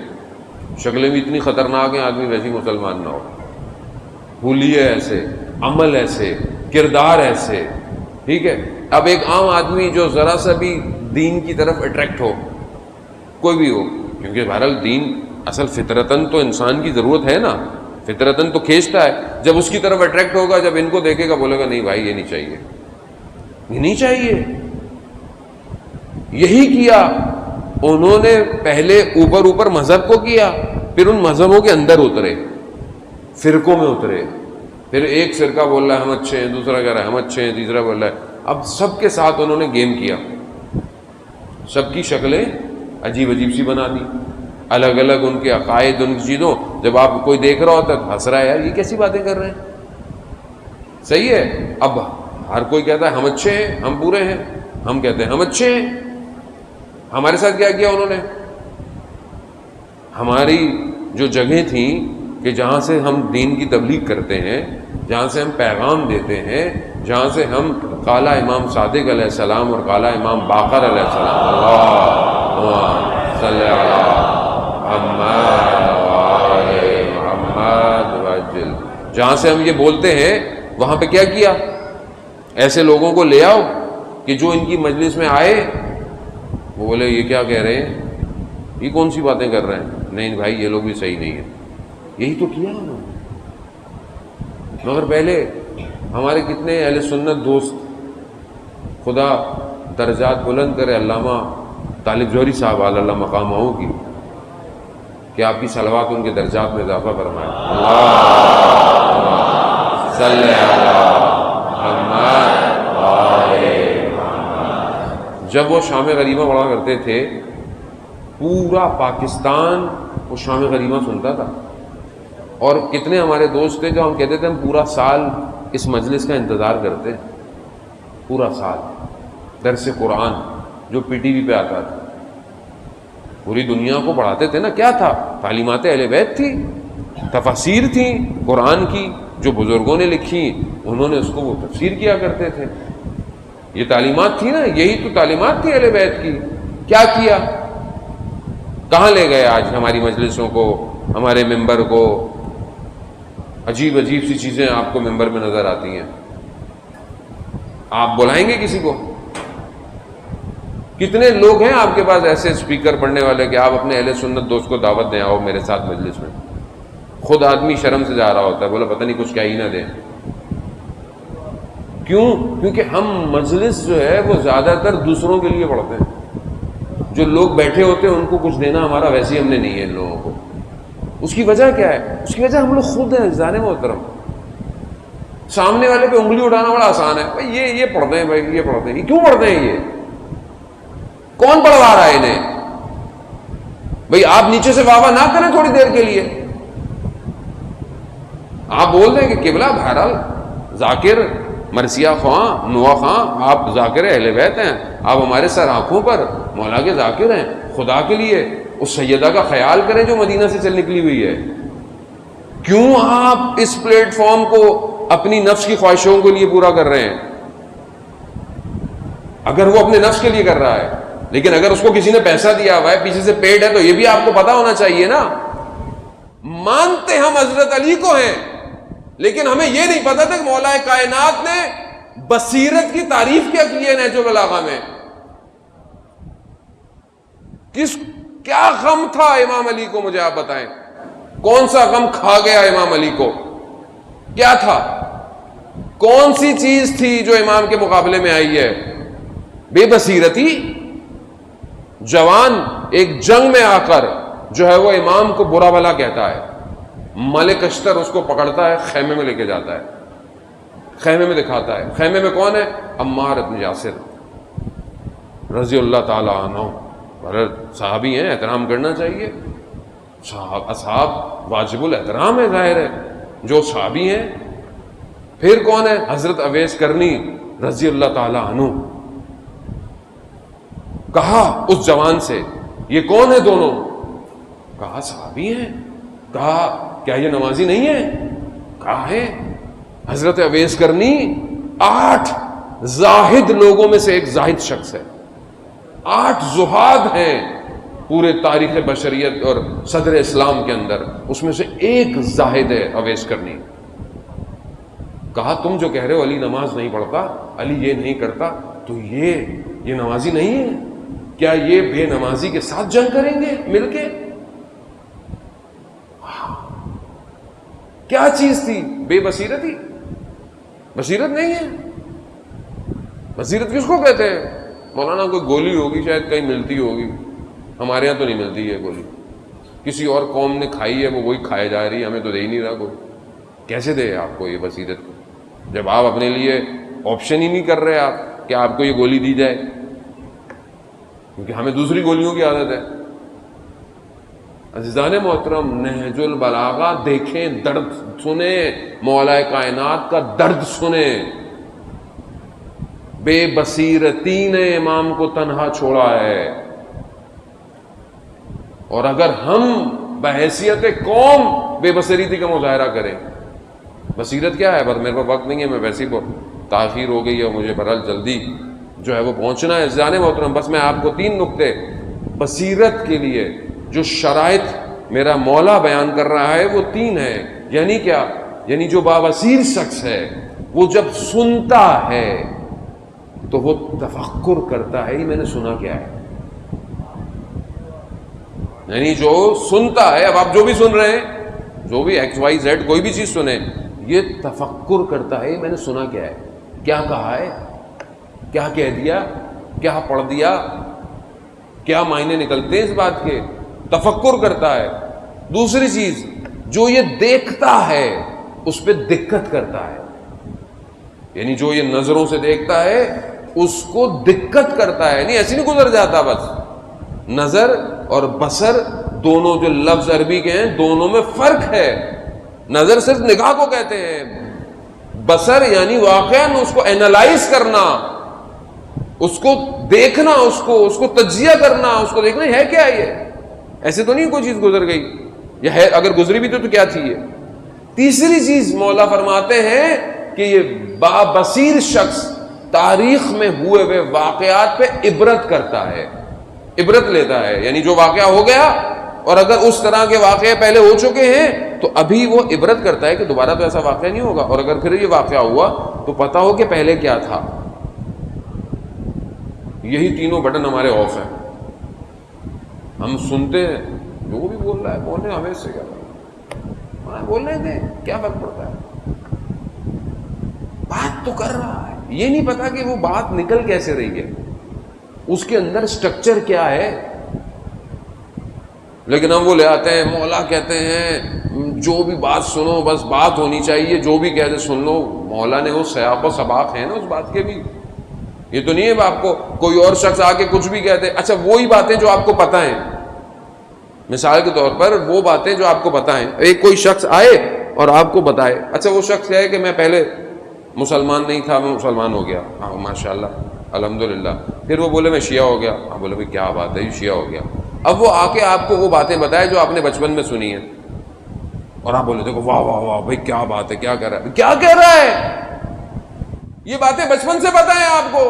شکلیں بھی اتنی خطرناک ہیں، آدمی ویسی مسلمان نہ ہو. حلیے ایسے، عمل ایسے، کردار ایسے. ٹھیک ہے، اب ایک عام آدمی جو ذرا سا بھی دین کی طرف اٹریکٹ ہو، کوئی بھی ہو، کیونکہ بہرحال دین اصل فطرتاً تو انسان کی ضرورت ہے نا، فطرتاً تو کھینچتا ہے. جب اس کی طرف اٹریکٹ ہوگا، جب ان کو دیکھے گا، بولے گا نہیں بھائی یہ نہیں چاہیے، یہ نہیں چاہیے. یہی کیا انہوں نے. پہلے اوپر مذہب کو کیا، پھر ان مذہبوں کے اندر اترے، فرقوں میں اترے. پھر ایک فرقہ بول رہا ہے ہم اچھے ہیں، دوسرا کہہ رہا ہے ہم اچھے ہیں، تیسرا بول رہا ہے. اب سب کے ساتھ انہوں نے گیم کیا، سب کی شکلیں عجیب عجیب سی بنا دی، الگ الگ ان کے عقائد، ان کی چیزوں. جب آپ کوئی دیکھ رہا ہوتا ہے ہنس رہا ہے، یار یہ کیسی باتیں کر رہے ہیں. صحیح ہے. اب ہر کوئی کہتا ہے ہم اچھے ہیں، ہم برے ہیں، ہم کہتے ہیں ہم اچھے ہیں. ہمارے ساتھ کیا کیا انہوں نے؟ ہماری جو جگہیں تھیں کہ جہاں سے ہم دین کی تبلیغ کرتے ہیں، جہاں سے ہم پیغام دیتے ہیں، جہاں سے ہم کالا امام صادق علیہ السلام اور کالا امام باقر علیہ السلام، اللہ صلی علی محمد وجل، جہاں سے ہم یہ بولتے ہیں، وہاں پہ کیا کیا؟ ایسے لوگوں کو لے آؤ کہ جو ان کی مجلس میں آئے وہ بولے یہ کیا کہہ رہے ہیں، یہ کون سی باتیں کر رہے ہیں، نہیں بھائی یہ لوگ بھی صحیح نہیں ہے. یہی تو کیا انہوں نے. مگر پہلے ہمارے کتنے اہل سنت دوست، خدا درجات بلند کرے، علامہ طالب جوہری صاحب اللہ مقامہ کی، کہ آپ کی صلوات ان کے درجات میں اضافہ فرمائے. اللہ صلی علی محمد. جب وہ شام غریبہ پڑھا کرتے تھے، پورا پاکستان وہ شام غریبہ سنتا تھا. اور کتنے ہمارے دوست تھے جو ہم کہتے تھے ہم پورا سال اس مجلس کا انتظار کرتے، پورا سال. درس قرآن جو پی ٹی وی پہ آتا تھا، پوری دنیا کو پڑھاتے تھے نا. کیا تھا؟ تعلیمات اہل بیت تھی، تفاسیر تھیں قرآن کی جو بزرگوں نے لکھی، انہوں نے اس کو وہ تفسیر کیا کرتے تھے. یہ تعلیمات تھی نا، یہی تو تعلیمات تھی اہل بیت کی. کیا کیا؟ کہاں لے گئے آج ہماری مجلسوں کو، ہمارے ممبر کو؟ عجیب عجیب سی چیزیں آپ کو ممبر میں نظر آتی ہیں. آپ بلائیں گے کسی کو؟ کتنے لوگ ہیں آپ کے پاس ایسے اسپیکر پڑھنے والے کہ آپ اپنے اہل سنت دوست کو دعوت دیں، آؤ میرے ساتھ مجلس میں. خود آدمی شرم سے جا رہا ہوتا ہے، بولا پتہ نہیں کچھ کیا ہی نہ دیں. کیوں؟ کیونکہ ہم مجلس جو ہے وہ زیادہ تر دوسروں کے لیے پڑھتے ہیں. جو لوگ بیٹھے ہوتے ہیں ان کو کچھ دینا ہمارا ویسے ہی ہم نے نہیں ہے ان لوگوں کو. اس کی وجہ کیا ہے؟ اس کی وجہ ہم لوگ خود ہیں عزیزان محترم. سامنے والے پہ انگلی اٹھانا بڑا آسان ہے، بھائی یہ پڑھتے ہیں، بھائی یہ پڑھتے ہیں. یہ کیوں پڑھتے ہیں؟ یہ کون پڑھوا رہا ہے انہیں؟ بھائی آپ نیچے سے واہ واہ نہ کریں تھوڑی دیر کے لیے. آپ بول دیں کہ قبلہ بہرحال ذاکر مرثیہ خواں نوا خواں آپ ذاکر اہل بیت ہیں، آپ ہمارے سر آنکھوں پر مولا کے ذاکر ہیں. خدا کے لیے اس سیدہ کا خیال کریں جو مدینہ سے چل نکلی ہوئی ہے. کیوں آپ اس پلیٹ فارم کو اپنی نفس کی خواہشوں کے لیے پورا کر رہے ہیں؟ اگر وہ اپنے نفس کے لیے کر رہا ہے، لیکن اگر اس کو کسی نے پیسہ دیا ہوا ہے، پیچھے سے پیڈ ہے، تو یہ بھی آپ کو پتا ہونا چاہیے نا. مانتے ہم حضرت علی کو ہیں، لیکن ہمیں یہ نہیں پتا تھا کہ مولا کائنات نے بصیرت کی تعریف کیا کی ہے نہج البلاغہ میں. کیا غم تھا امام علی کو؟ مجھے آپ بتائیں، کون سا غم کھا گیا امام علی کو؟ کیا تھا؟ کون سی چیز تھی جو امام کے مقابلے میں آئی ہے؟ بے بصیرتی. جوان ایک جنگ میں آ کر جو ہے وہ امام کو برا بھلا کہتا ہے، ملک اشتر اس کو پکڑتا ہے، خیمے میں لے کے جاتا ہے، خیمے میں دکھاتا ہے. خیمے میں کون ہے؟ عمار بن یاسر رضی اللہ تعالی عنہ. صحابی ہیں، احترام کرنا چاہیے. اصحاب واجب الاحترام ہے، ظاہر ہے جو صحابی ہیں. پھر کون ہے؟ حضرت اویس کرنی رضی اللہ تعالی عنہ. کہا اس جوان سے یہ کون ہے دونوں؟ کہا صحابی ہیں. کہا کیا یہ نمازی نہیں ہے؟ کہا ہے. حضرت اویس کرنی 8 زاہد لوگوں میں سے ایک زاہد شخص ہے. 8 زہاد ہیں پورے تاریخ بشریت اور صدر اسلام کے اندر، اس میں سے ایک زاہد ہے اویس کرنی. کہا تم جو کہہ رہے ہو علی نماز نہیں پڑھتا، علی یہ نہیں کرتا، تو یہ نمازی نہیں ہے؟ کیا یہ بے نمازی کے ساتھ جنگ کریں گے مل کے؟ کیا چیز تھی؟ بے بصیرتی. بصیرت نہیں ہے. بصیرت کس کو کہتے ہیں؟ مولانا کوئی گولی ہوگی شاید کہیں ملتی ہوگی، ہمارے ہاں تو نہیں ملتی ہے گولی. کسی اور قوم نے کھائی ہے، وہ وہی کھائے جا رہی ہے، ہمیں تو دے ہی نہیں رہا کوئی. کیسے دے آپ کو یہ بصیرت جب آپ اپنے لیے آپشن ہی نہیں کر رہے آپ کہ آپ کو یہ گولی دی جائے؟ کیونکہ ہمیں دوسری گولیوں کی عادت ہے. عزیزان محترم، نہج البلاغہ دیکھیں، درد سنیں، مولا کائنات کا درد سنیں. بے بصیرتی نے امام کو تنہا چھوڑا ہے. اور اگر ہم بحیثیت قوم بے بصیرتی کا مظاہرہ کریں، بصیرت کیا ہے؟ میرے پاس وقت نہیں ہے، میں ویسے ہی تاخیر ہو گئی ہے، مجھے برحال جلدی جو ہے وہ پہنچنا ہے. عزیزان محترم، بس میں آپ کو 3 نقطے بصیرت کے لیے جو شرائط میرا مولا بیان کر رہا ہے وہ 3 ہیں. یعنی کیا؟ یعنی جو بابصیر شخص ہے وہ جب سنتا ہے تو وہ تفکر کرتا ہے، میں نے سنا کیا ہے. یعنی جو سنتا ہے، اب آپ جو بھی سن رہے ہیں، جو بھی XYZ کوئی بھی چیز سنیں، یہ تفکر کرتا ہے، میں نے سنا کیا ہے، کیا کہا ہے، کیا کہہ دیا، کیا پڑھ دیا، کیا معنی نکلتے ہیں اس بات کے. تفکر کرتا ہے. دوسری چیز، جو یہ دیکھتا ہے اس پہ دقت کرتا ہے. یعنی جو یہ نظروں سے دیکھتا ہے اس کو دقت کرتا ہے، نہیں ایسے نہیں گزر جاتا. بس نظر اور بصر دونوں جو لفظ عربی کے ہیں دونوں میں فرق ہے. نظر صرف نگاہ کو کہتے ہیں، بصر یعنی واقعاً اس کو اینالائز کرنا، اس کو دیکھنا، اس کو تجزیہ کرنا، اس کو دیکھنا ہے کیا یہ. ایسے تو نہیں کوئی چیز گزر گئی، یہ ہے، اگر گزری بھی تو کیا تھی یہ. تیسری چیز مولا فرماتے ہیں کہ یہ بابصیر شخص تاریخ میں ہوئے ہوئے واقعات پہ عبرت کرتا ہے، عبرت لیتا ہے. یعنی جو واقعہ ہو گیا اور اگر اس طرح کے واقعے پہلے ہو چکے ہیں تو ابھی وہ عبرت کرتا ہے کہ دوبارہ تو ایسا واقعہ نہیں ہوگا، اور اگر پھر یہ واقعہ ہوا تو پتا ہو کہ پہلے کیا تھا. یہی تینوں بٹن ہمارے آف ہیں. ہم سنتے ہیں جو بھی بول رہا ہے، بول رہے ہیں، ہمیں اس سے کیا بول رہے تھے، کیا فرق پڑتا ہے، بات تو کر رہا ہے. یہ نہیں پتا کہ وہ بات نکل کیسے رہی ہے. اس کے اندر اسٹرکچر کیا ہے. لیکن ہم وہ لے آتے ہیں, مولا کہتے ہیں جو بھی بات سنو بس بات ہونی چاہیے, جو بھی کہتے سن لو. مولا نے وہ سیاق و سباق ہے نا اس بات کے بھی. یہ تو نہیں ہے آپ کو کوئی اور شخص آ کے کچھ بھی کہتے. اچھا وہی باتیں جو آپ کو پتہ ہیں, مثال کے طور پر وہ باتیں جو آپ کو پتہ ہیں, ایک کوئی شخص آئے اور آپ کو بتائے, اچھا وہ شخص ہے کہ میں پہلے مسلمان نہیں تھا, میں مسلمان ہو گیا, ہاں ماشاء اللہ الحمدللہ. پھر وہ بولے میں شیعہ ہو گیا, ہاں بولے بھائی کیا بات ہے, یہ شیعہ ہو گیا. اب وہ آ کے آپ کو وہ باتیں بتائے جو آپ نے بچپن میں سنی ہیں, اور آپ بولے دیکھو واہ واہ واہ بھائی کیا بات ہے, کیا کہہ رہا ہے, کیا کہہ رہا ہے. یہ باتیں بچپن سے پتہ ہیں آپ کو,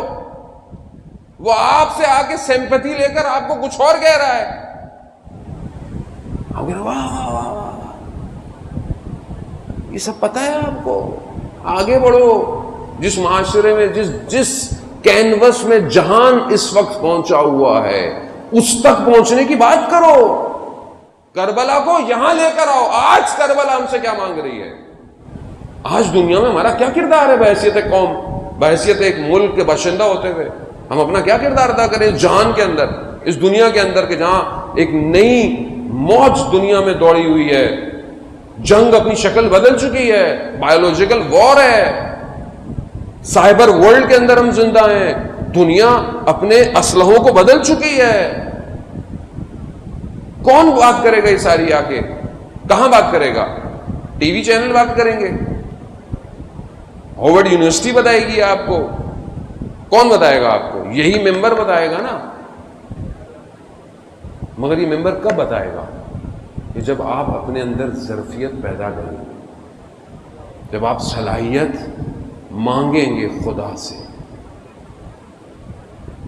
وہ آپ سے آ کے سمپتھی لے کر آپ کو کچھ اور کہہ رہا ہے. آپ کہہ رہے واہ واہ واہ واہ, یہ سب پتہ ہے آپ کو. آگے بڑھو. جس معاشرے میں جس کینوس میں جہان اس وقت پہنچا ہوا ہے اس تک پہنچنے کی بات کرو. کربلا کو یہاں لے کر آؤ. آج کربلا ہم سے کیا مانگ رہی ہے, آج دنیا میں ہمارا کیا کردار ہے بحیثیت قوم, بحیثیت ایک ملک کے باشندہ ہوتے ہوئے ہم اپنا کیا کردار ادا کریں اس جہان کے اندر, اس دنیا کے اندر, کہ جہاں ایک نئی موج دنیا میں دوڑی ہوئی ہے. جنگ اپنی شکل بدل چکی ہے, بایولوجیکل وار ہے, سائبر ورلڈ کے اندر ہم زندہ ہیں. دنیا اپنے اسلحوں کو بدل چکی ہے. کون بات کرے گا یہ ساری آ کے, کہاں بات کرے گا؟ ٹی وی چینل بات کریں گے, ہارورڈ یونیورسٹی بتائے گی آپ کو, کون بتائے گا آپ کو؟ یہی ممبر بتائے گا نا. مگر یہ ممبر کب بتائے گا؟ کہ جب آپ اپنے اندر ظرفیت پیدا کریں گے, جب آپ صلاحیت مانگیں گے خدا سے.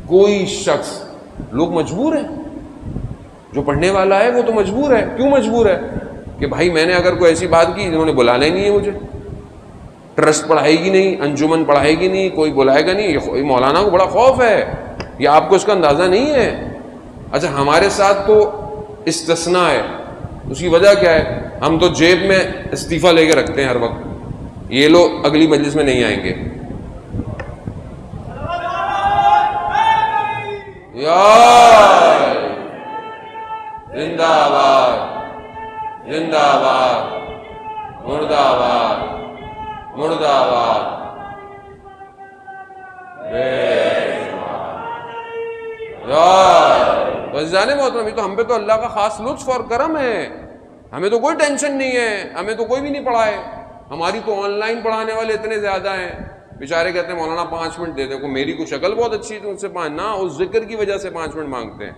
کوئی شخص, لوگ مجبور ہیں, جو پڑھنے والا ہے وہ تو مجبور ہے. کیوں مجبور ہے؟ کہ بھائی میں نے اگر کوئی ایسی بات کی, انہوں نے بلانا ہی نہیں ہے مجھے, ٹرسٹ پڑھائے گی نہیں, انجمن پڑھائے گی نہیں, کوئی بلائے گا نہیں. مولانا کو بڑا خوف ہے, یہ آپ کو اس کا اندازہ نہیں ہے. اچھا ہمارے ساتھ تو استثناء ہے. اس کی وجہ کیا ہے؟ ہم تو جیب میں استعفیٰ لے کے رکھتے ہیں ہر وقت, یہ لوگ اگلی مجلس میں نہیں آئیں گے. یا زندہ آباد, زندہ آباد, مردہ آباد, مردہ آباد. بس جانے محترم, تو ہم پہ تو اللہ کا خاص لطف اور کرم ہے. ہمیں تو کوئی ٹینشن نہیں ہے, ہمیں تو کوئی بھی نہیں پڑھائے. ہماری تو آن لائن پڑھانے والے اتنے زیادہ ہیں, بیچارے کہتے ہیں مولانا 5 منٹ دے دیں. کو میری کو شکل بہت اچھی تھی, ان سے 5 نہ, اس ذکر کی وجہ سے 5 منٹ مانگتے ہیں.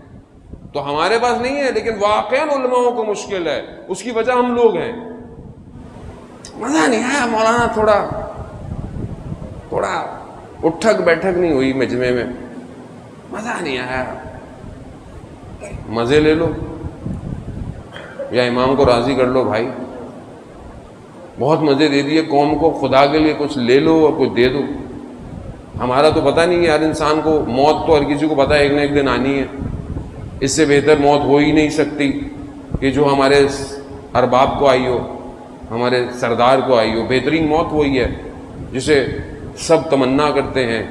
تو ہمارے پاس نہیں ہے, لیکن واقعاً علماء کو مشکل ہے. اس کی وجہ ہم لوگ ہیں. مزہ نہیں آیا مولانا, تھوڑا اٹھک بیٹھک نہیں ہوئی مجمع میں, مزہ نہیں آیا. مزے لے لو یا امام کو راضی کر لو. بھائی بہت مزے دے دیے قوم کو, خدا کے لیے کچھ لے لو اور کچھ دے دو. ہمارا تو پتہ نہیں ہے, ہر انسان کو موت تو ہر کسی کو پتہ ہے ایک نہ ایک دن آنی ہے. اس سے بہتر موت ہو ہی نہیں سکتی کہ جو ہمارے ارباب کو آئی ہو, ہمارے سردار کو آئی ہو. بہترین موت وہی ہے جسے سب تمنا کرتے ہیں.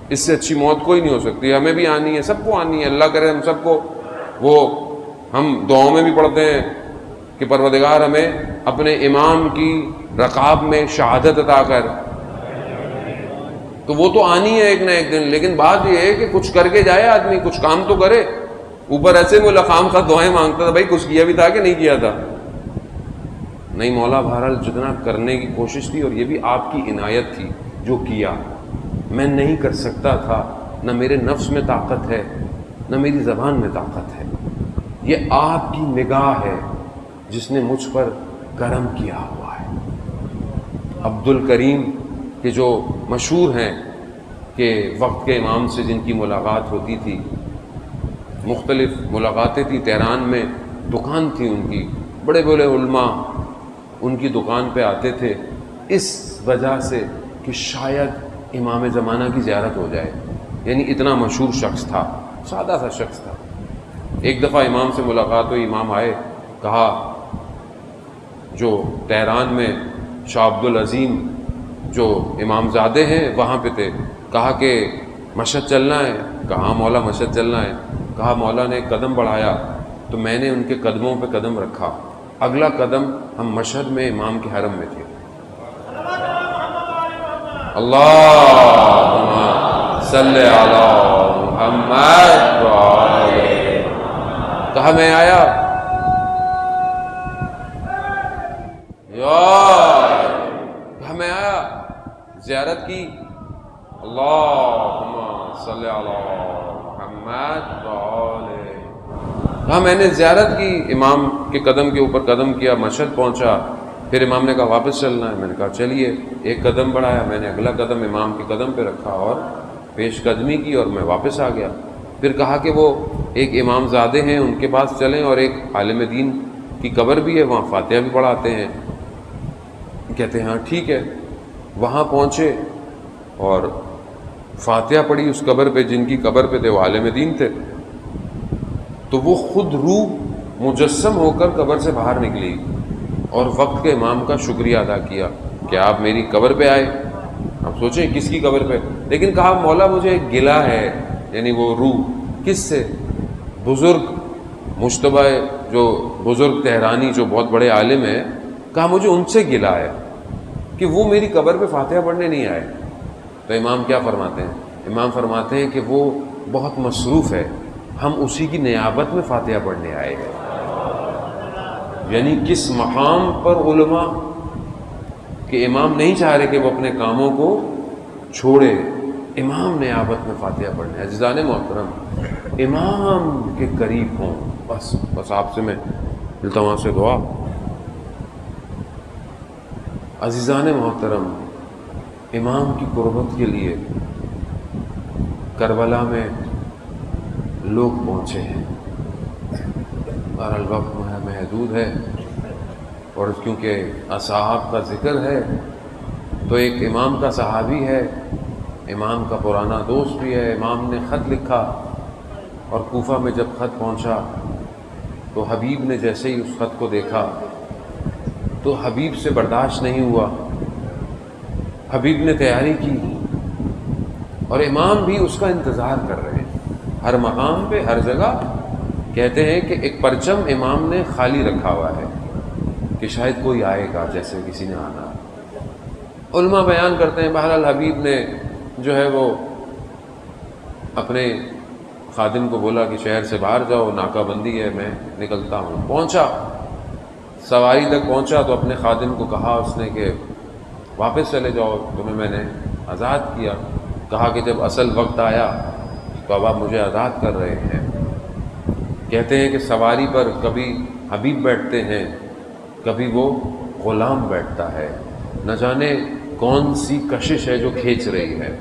اس سے اچھی موت کوئی نہیں ہو سکتی. ہمیں بھی آنی ہے, سب کو آنی ہے. اللہ کرے ہم سب کو, وہ ہم دعاؤں میں بھی پڑھتے ہیں کہ پروردگار ہمیں اپنے امام کی رکاب میں شہادت عطا کر. تو وہ تو آنی ہے ایک نہ ایک دن. لیکن بات یہ ہے کہ کچھ کر کے جائے آدمی, کچھ کام تو کرے. اوپر ایسے میں لقام کا دعائیں مانگتا تھا, بھائی کچھ کیا بھی تھا کہ نہیں کیا تھا؟ نہیں, مولا بہرحال جتنا کرنے کی کوشش تھی, اور یہ بھی آپ کی عنایت تھی جو کیا. میں نہیں کر سکتا تھا, نہ میرے نفس میں طاقت ہے, نہ میری زبان میں طاقت ہے. یہ آپ کی نگاہ ہے جس نے مجھ پر کرم کیا ہوا ہے. عبد الکریم کہ جو مشہور ہیں کہ وقت کے امام سے جن کی ملاقات ہوتی تھی, مختلف ملاقاتیں تھیں. تہران میں دکان تھی ان کی, بڑے بڑے علماء ان کی دکان پہ آتے تھے, اس وجہ سے کہ شاید امام زمانہ کی زیارت ہو جائے. یعنی اتنا مشہور شخص تھا, سادہ سا شخص تھا. ایک دفعہ امام سے ملاقات ہوئی, امام آئے, کہا جو تہران میں شاہ عبد العظیم جو امام زادے ہیں وہاں پہ تھے, کہا کہ مشہد چلنا ہے؟ کہا مولا مشہد چلنا ہے۔ کہا مولا نے ایک قدم بڑھایا تو میں نے ان کے قدموں پہ قدم رکھا، اگلا قدم ہم مشہد میں امام کے حرم میں تھے۔ اللہم صلی علی محمد وعلی۔ کہا میں آیا کہا میں آیا، زیارت کی، اللہم صلی علی محمد وعلی۔ کہا میں نے زیارت کی، امام کے قدم کے اوپر قدم کیا، مشہد پہنچا، پھر امام نے کہا واپس چلنا ہے، میں نے کہا چلیے۔ ایک قدم بڑھایا، میں نے اگلا قدم امام کے قدم پہ رکھا اور پیش قدمی کی اور میں واپس آ گیا۔ پھر کہا کہ وہ ایک امام زادے ہیں ان کے پاس چلیں، اور ایک عالم دین کی قبر بھی ہے، وہاں فاتحہ بھی پڑھاتے ہیں۔ کہتے ہیں ہاں ٹھیک ہے۔ وہاں پہنچے اور فاتحہ پڑھی اس قبر پہ، جن کی قبر پہ تھے وہ عالم دین تھے، تو وہ خود روح مجسم ہو کر قبر سے باہر نکلی اور وقت کے امام کا شکریہ ادا کیا کہ آپ میری قبر پہ آئے۔ اب سوچیں کس کی قبر پہ، لیکن کہا مولا مجھے ایک گلہ ہے، یعنی وہ روح کس سے؟ بزرگ مجتبہ جو بزرگ تہرانی جو بہت بڑے عالم ہیں، کہا مجھے ان سے گلہ ہے کہ وہ میری قبر پہ فاتحہ پڑھنے نہیں آئے۔ تو امام کیا فرماتے ہیں؟ امام فرماتے ہیں کہ وہ بہت مصروف ہے، ہم اسی کی نیابت میں فاتحہ پڑھنے آئے ہیں۔ یعنی کس مقام پر علماء کہ امام نہیں چاہ رہے کہ وہ اپنے کاموں کو چھوڑے، امام نیابت میں فاتحہ پڑھنے۔ عزیزان محترم، امام کے قریب ہوں، بس آپ سے میں ملتا ہوں، آپ سے دعا۔ عزیزان محترم، امام کی قربت کے لیے کربلا میں لوگ پہنچے ہیں۔ بہرحال وقت محدود ہے، اور کیونکہ اصحاب کا ذکر ہے تو ایک امام کا صحابی ہے، امام کا پرانا دوست بھی ہے، امام نے خط لکھا، اور کوفہ میں جب خط پہنچا تو حبیب نے جیسے ہی اس خط کو دیکھا تو حبیب سے برداشت نہیں ہوا، حبیب نے تیاری کی اور امام بھی اس کا انتظار کر رہے ہیں۔ ہر مقام پہ ہر جگہ کہتے ہیں کہ ایک پرچم امام نے خالی رکھا ہوا ہے کہ شاید کوئی آئے گا، جیسے کسی نے آنا۔ علماء بیان کرتے ہیں بہرحال حبیب نے جو ہے وہ اپنے خادم کو بولا کہ شہر سے باہر جاؤ، ناکہ بندی ہے، میں نکلتا ہوں۔ پہنچا، سواری تک پہنچا تو اپنے خادم کو کہا اس نے کہ واپس چلے جاؤ، تمہیں میں نے آزاد کیا۔ کہا کہ جب اصل وقت آیا تو اب آپ مجھے آزاد کر رہے ہیں۔ کہتے ہیں کہ سواری پر کبھی حبیب بیٹھتے ہیں، کبھی وہ غلام بیٹھتا ہے، نہ جانے کون سی کشش ہے جو کھینچ رہی ہے۔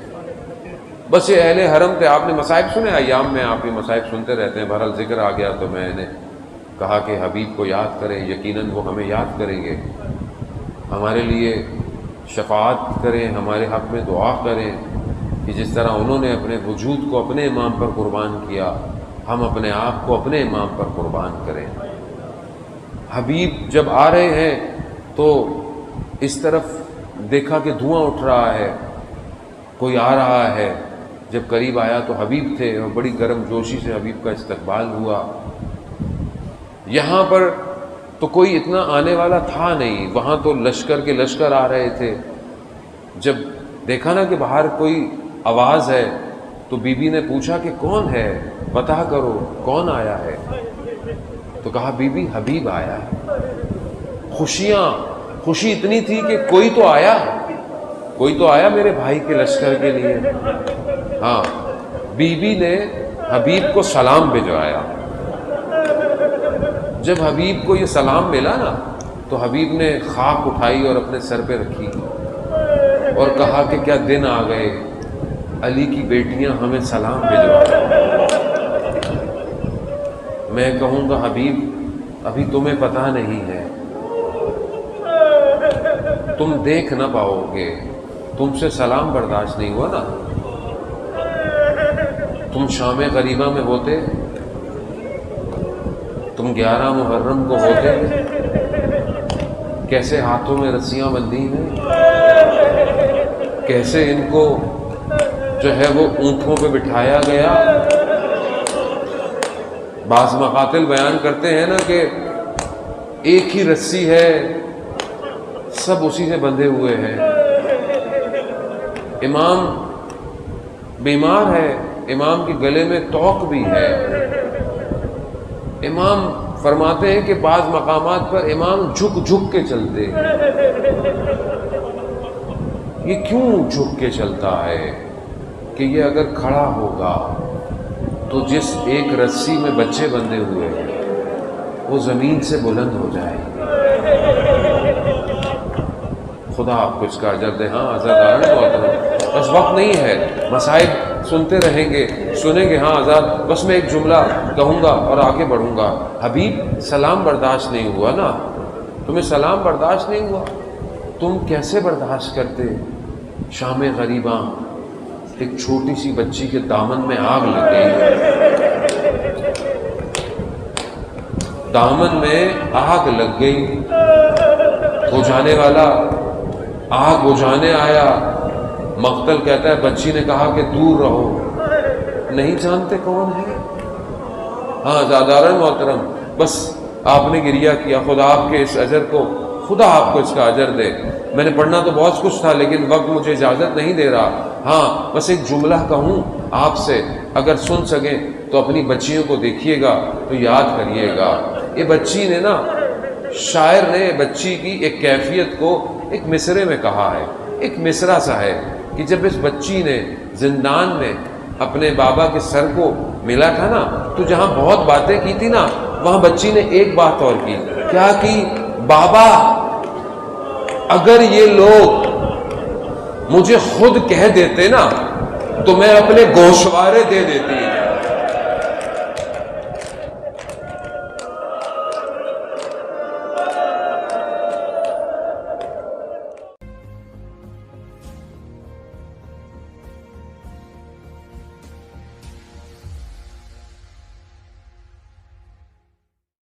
بس یہ اہل حرم تھے، آپ نے مصائب سنے، ایام میں آپ یہ مصائب سنتے رہتے ہیں، بہرحال ذکر آ گیا تو میں نے کہا کہ حبیب کو یاد کریں، یقیناً وہ ہمیں یاد کریں گے، ہمارے لیے شفاعت کریں، ہمارے حق میں دعا کریں کہ جس طرح انہوں نے اپنے وجود کو اپنے امام پر قربان کیا، ہم اپنے آپ کو اپنے امام پر قربان کریں۔ حبیب جب آ رہے ہیں تو اس طرف دیکھا کہ دھواں اٹھ رہا ہے، کوئی آ رہا ہے۔ جب قریب آیا تو حبیب تھے اور بڑی گرم جوشی سے حبیب کا استقبال ہوا۔ یہاں پر تو کوئی اتنا آنے والا تھا نہیں، وہاں تو لشکر کے لشکر آ رہے تھے۔ جب دیکھا نا کہ باہر کوئی آواز ہے تو بی بی نے پوچھا کہ کون ہے، بتا کرو کون آیا ہے۔ تو کہا بی بی حبیب آیا ہے۔ خوشی اتنی تھی کہ کوئی تو آیا میرے بھائی کے لشکر کے لیے۔ ہاں، بی بی نے حبیب کو سلام بھجوایا۔ جب حبیب کو یہ سلام ملا نا تو حبیب نے خاک اٹھائی اور اپنے سر پہ رکھی اور کہا کہ کیا دن آ گئے، علی کی بیٹیاں ہمیں سلام بھجوائیں۔ میں کہوں گا حبیب ابھی تمہیں پتہ نہیں ہے، تم دیکھ نہ پاؤ گے، تم سے سلام برداشت نہیں ہوا نا، تم شام غریبہ میں ہوتے، تم 11 محرم کو ہوتے، کیسے ہاتھوں میں رسیاں بندھی ہیں، کیسے ان کو جو ہے وہ اونٹوں پہ بٹھایا گیا. بعض مقاتل بیان کرتے ہیں نا کہ ایک ہی رسی ہے، سب اسی سے بندھے ہوئے ہیں. امام بیمار ہے، امام کے گلے میں توق بھی ہے. امام فرماتے ہیں کہ بعض مقامات پر امام جھک جھک کے چلتے ہیں. یہ کیوں جھک کے چلتا ہے؟ کہ یہ اگر کھڑا ہوگا تو جس ایک رسی میں بچے بندھے ہوئے ہیں وہ زمین سے بلند ہو جائے. خدا آپ کو اس کا اجر دے. ہاں آزادار محترم، بس وقت نہیں ہے، مسائل سنتے رہیں گے، سنیں گے. ہاں آزاد، بس میں ایک جملہ کہوں گا اور آگے بڑھوں گا. حبیب سلام برداشت نہیں ہوا نا، تمہیں سلام برداشت نہیں ہوا، تم کیسے برداشت کرتے؟ شام غریباں ایک چھوٹی سی بچی کے دامن میں آگ لگ گئی، دامن میں آگ لگ گئی. بجھانے والا آگ بجھانے آیا، مقتل کہتا ہے بچی نے کہا کہ دور رہو. نہیں جانتے کون ہے؟ ہاں زادارن محترم، بس آپ نے گریہ کیا. خدا آپ کے اس اجر کو، خدا آپ کو اس کا اجر دے. میں نے پڑھنا تو بہت کچھ تھا لیکن وقت مجھے اجازت نہیں دے رہا. ہاں بس ایک جملہ کہوں آپ سے، اگر سن سکیں تو اپنی بچیوں کو دیکھیے گا تو یاد کریے گا. یہ بچی نے نا، شاعر نے بچی کی ایک کیفیت کو ایک مصرے میں کہا ہے. ایک مصرع سا ہے کہ جب اس بچی نے زندان میں اپنے بابا کے سر کو ملا تھا نا، تو جہاں بہت باتیں کی تھی نا، وہاں بچی نے ایک بات اور کی. کیا کی؟ بابا اگر یہ لوگ مجھے خود کہہ دیتے نا تو میں اپنے گوشوارے دے دیتی.